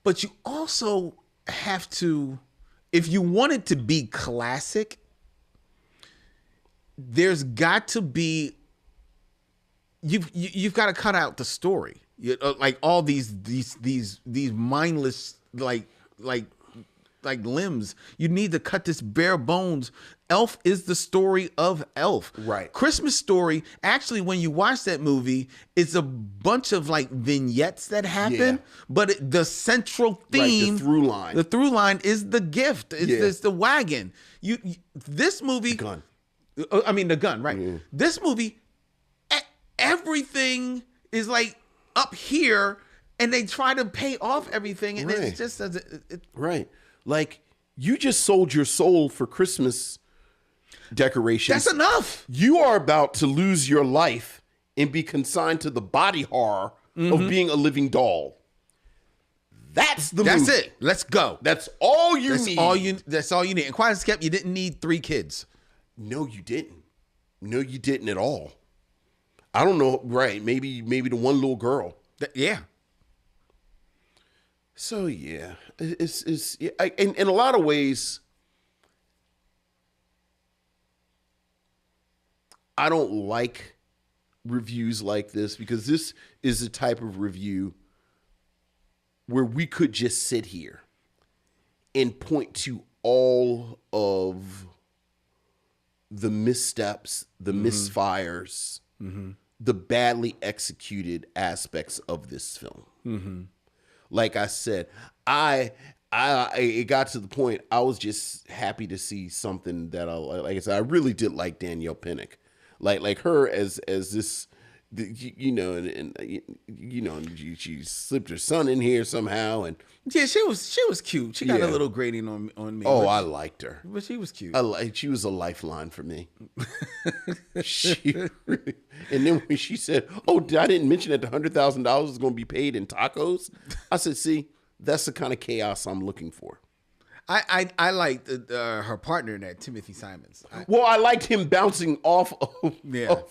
Speaker 2: but you also have to, if you want it to be classic, there's got to be, you've got to cut out the story, like all these mindless like limbs. You need to cut this bare bones. Elf is the story of Elf.
Speaker 1: Right.
Speaker 2: Christmas Story, actually, when you watch that movie, it's a bunch of like vignettes that happen, but the central theme, the through line is the gift. It's the wagon. This movie,
Speaker 1: the gun.
Speaker 2: The gun, right? Yeah. This movie, everything is like up here, and they try to pay off everything, and it just doesn't.
Speaker 1: Right. Like, you just sold your soul for Christmas decorations.
Speaker 2: That's enough.
Speaker 1: You are about to lose your life and be consigned to the body horror of being a living doll. That's movie.
Speaker 2: That's it. Let's go.
Speaker 1: That's all you need.
Speaker 2: That's all you need. And quiet as kept, you didn't need 3 kids.
Speaker 1: No, you didn't. No, you didn't at all. I don't know. Right. Maybe the one little girl.
Speaker 2: Yeah.
Speaker 1: So yeah, it's in a lot of ways, I don't like reviews like this because this is the type of review where we could just sit here and point to all of the missteps, the misfires, the badly executed aspects of this film. Like I said, I it got to the point I was just happy to see something that like I said, I really did like Danielle Pinnock, like her as this, and she slipped her son in here somehow, and
Speaker 2: Yeah, she was cute. She got
Speaker 1: Yeah.
Speaker 2: a little grating on me.
Speaker 1: oh,
Speaker 2: but,
Speaker 1: I liked her.
Speaker 2: but she was cute.
Speaker 1: She was a lifeline for me. And then when she said, "Oh, I didn't mention that the $100,000 is going to be paid in tacos," I said, "See, that's the kind of chaos I'm looking for."
Speaker 2: I liked her partner in that, Timothy Simons.
Speaker 1: Well, I liked him bouncing off of,
Speaker 2: Yeah.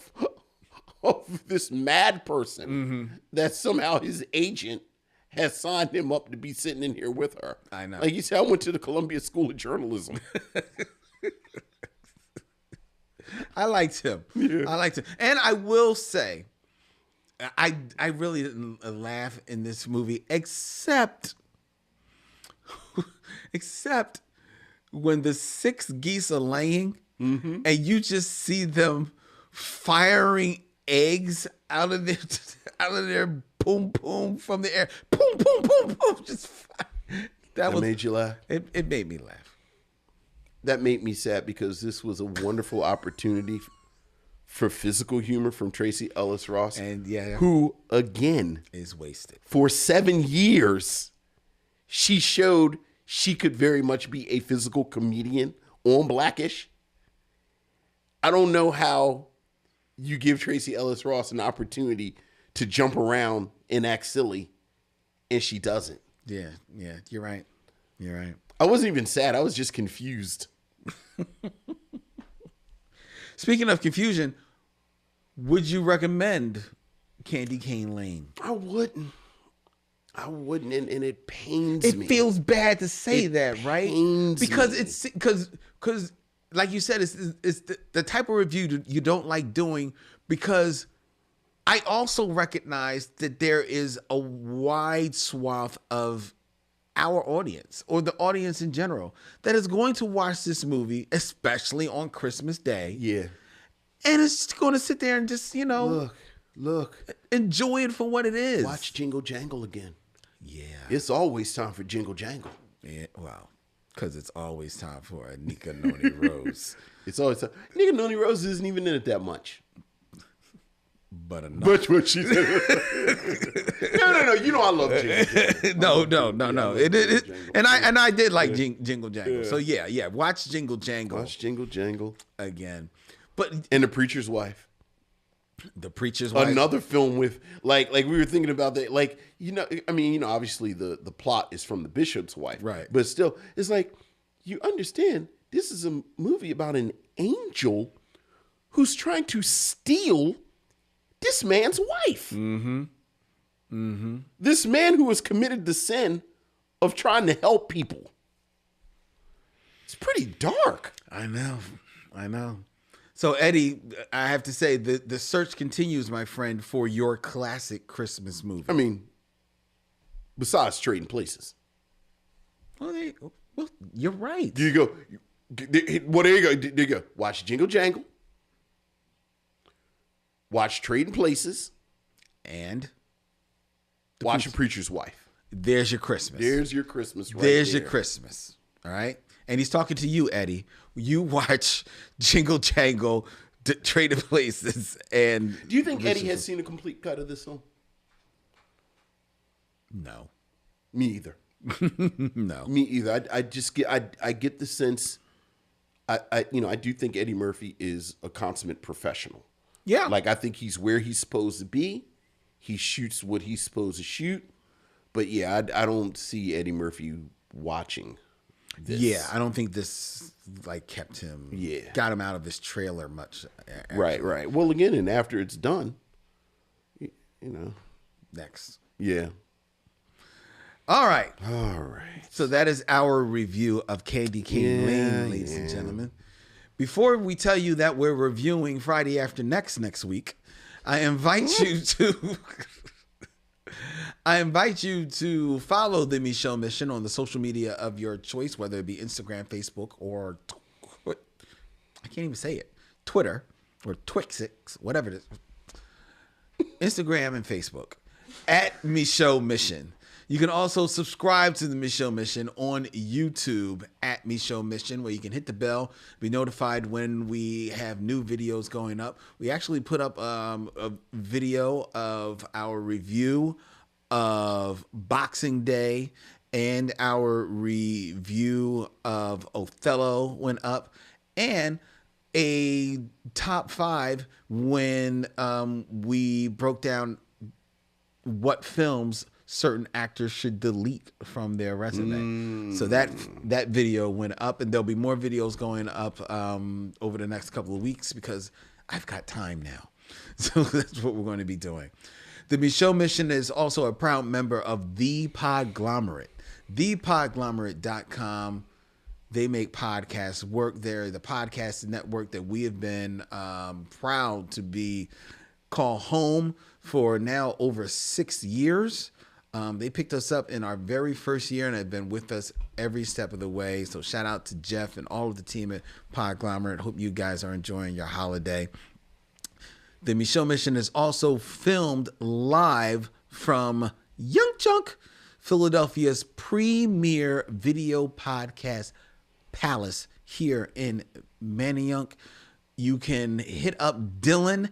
Speaker 1: of this mad person that somehow his agent has signed him up to be sitting in here with her.
Speaker 2: I know.
Speaker 1: Like he said, I went to the Columbia School of Journalism.
Speaker 2: I liked him.
Speaker 1: Yeah.
Speaker 2: I liked him. And I will say, I really didn't laugh in this movie except when the 6 geese are laying and you just see them firing eggs out of their boom boom from the air. Boom boom boom boom. Just
Speaker 1: That made you laugh?
Speaker 2: It made me laugh.
Speaker 1: That made me sad because this was a wonderful opportunity for physical humor from Tracee Ellis-Ross.
Speaker 2: And yeah,
Speaker 1: who, again,
Speaker 2: is wasted.
Speaker 1: for 7 years, she showed she could very much be a physical comedian on Blackish. I don't know how you give Tracee Ellis-Ross an opportunity to jump around and act silly, and she doesn't.
Speaker 2: Yeah, you're right. You're right.
Speaker 1: I wasn't even sad. I was just confused.
Speaker 2: Speaking of confusion, would you recommend Candy Cane Lane?
Speaker 1: I wouldn't, and it pains
Speaker 2: It
Speaker 1: me.
Speaker 2: feels bad to say that, right?
Speaker 1: pains
Speaker 2: Because
Speaker 1: me.
Speaker 2: it's because like you said, it's the type of review you don't like doing, because I also recognize that there is a wide swath of our audience, or the audience in general, that is going to watch this movie, especially on Christmas Day.
Speaker 1: Yeah.
Speaker 2: And it's just going to sit there and just,
Speaker 1: Look.
Speaker 2: enjoy it for what it is.
Speaker 1: Watch Jingle Jangle again.
Speaker 2: Yeah.
Speaker 1: It's always time for Jingle Jangle.
Speaker 2: Yeah, well, because it's always time for a Nika Noni Rose.
Speaker 1: It's always time. Nigga, Noni Rose isn't even in it that much.
Speaker 2: But enough.
Speaker 1: But what she said. No. You know I love Jingle Jangle.
Speaker 2: No.
Speaker 1: Yeah, I love
Speaker 2: It
Speaker 1: Jingle Jangle.
Speaker 2: and I did like Jingle Jangle. Yeah. So yeah. Watch Jingle Jangle
Speaker 1: Watch Jingle Jangle.
Speaker 2: again. But
Speaker 1: And The Preacher's Wife.
Speaker 2: The Preacher's Wife.
Speaker 1: Another film with like we were thinking about that, like, obviously the plot is from The Bishop's Wife,
Speaker 2: Right.
Speaker 1: But still, it's like, you understand this is a movie about an angel who's trying to steal this man's wife. This man who has committed the sin of trying to help people. It's pretty dark.
Speaker 2: I know. So Eddie, I have to say the search continues, my friend, for your classic Christmas movie.
Speaker 1: I mean, besides Trading Places.
Speaker 2: Well, you're right.
Speaker 1: There you go. Well, there you go. There you go. Watch Jingle Jangle. Watch Trading Places.
Speaker 2: And
Speaker 1: Watch A Preacher's Wife.
Speaker 2: there's your Christmas.
Speaker 1: There's your Christmas right
Speaker 2: There's
Speaker 1: there.
Speaker 2: your Christmas. All right. And he's talking to you, Eddie. You watch Jingle Jangle, Trading Places, and
Speaker 1: Do you think Eddie has seen a complete cut of this film?
Speaker 2: No.
Speaker 1: Me either.
Speaker 2: No.
Speaker 1: Me either. I just get I get the sense I do think Eddie Murphy is a consummate professional.
Speaker 2: Yeah.
Speaker 1: Like, I think he's where he's supposed to be. He shoots what he's supposed to shoot. But yeah, I don't see Eddie Murphy watching this.
Speaker 2: Yeah, I don't think this kept him.
Speaker 1: Yeah.
Speaker 2: Got him out of his trailer much.
Speaker 1: Right. Well, again, and after it's done,
Speaker 2: Next.
Speaker 1: yeah.
Speaker 2: All right.
Speaker 1: All right.
Speaker 2: So that is our review of Candy Cane Lane, ladies and gentlemen. Before we tell you that we're reviewing Friday After Next week, I invite you to follow the Micheaux Mission on the social media of your choice, whether it be Instagram, Facebook, or I can't even say it, Twitter or Twixix, whatever it is. Instagram and Facebook at Micheaux Mission. You can also subscribe to the Micheaux Mission on YouTube at Micheaux Mission, where you can hit the bell, be notified when we have new videos going up. We actually put up a video of our review of Boxing Day, and our review of Othello went up, and a top 5 when we broke down what films certain actors should delete from their resume. So that video went up, and there'll be more videos going up over the next couple of weeks because I've got time now. So that's what we're going to be doing. The Micheaux Mission is also a proud member of The Podglomerate. ThePodglomerate.com. They make podcasts work. They're the podcast network that we have been proud to be called home for now over 6 years. They picked us up in our very first year and have been with us every step of the way. So shout out to Jeff and all of the team at Podglomerate. Hope you guys are enjoying your holiday. The Micheaux Mission is also filmed live from Young Junk, Philadelphia's premier video podcast palace here in Manayunk. You can hit up Dylan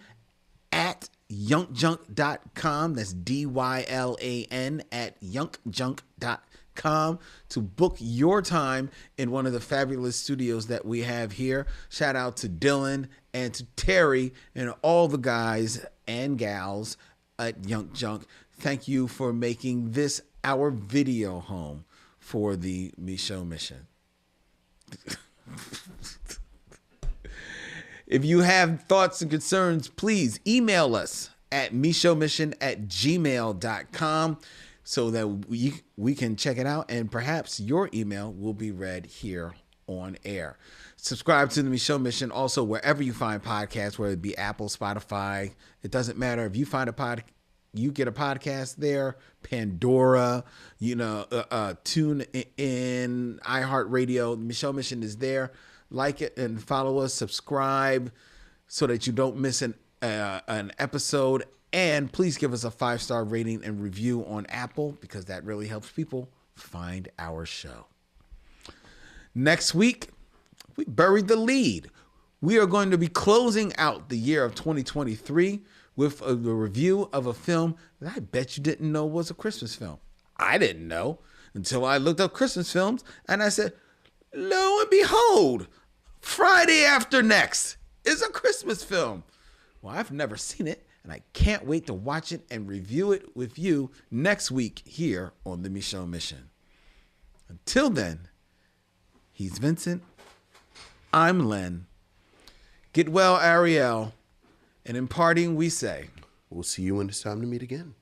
Speaker 2: at youngjunk.com. That's DYLAN at youngjunk.com to book your time in one of the fabulous studios that we have here. Shout out to Dylan and to Terry and all the guys and gals at Young Junk. Thank you for making this our video home for the Micheaux Mission. If you have thoughts and concerns, please email us at micheauxmission@gmail.com so that we can check it out, and perhaps your email will be read here on air. Subscribe to the Micheaux Mission also wherever you find podcasts, whether it be Apple, Spotify. It doesn't matter. If you find you get a podcast there, Pandora, Tune in, iHeartRadio. The Micheaux Mission is there. Like it and follow us, subscribe so that you don't miss an episode. And please give us a 5-star rating and review on Apple because that really helps people find our show. Next week, we buried the lead. We are going to be closing out the year of 2023 with a review of a film that I bet you didn't know was a Christmas film. I didn't know until I looked up Christmas films and I said, lo and behold, Friday After Next is a Christmas film. Well, I've never seen it, and I can't wait to watch it and review it with you next week here on the Micheaux Mission. Until then, he's Vincent. I'm Len. Get well, Ariel. And in parting, we say,
Speaker 1: we'll see you when it's time to meet again.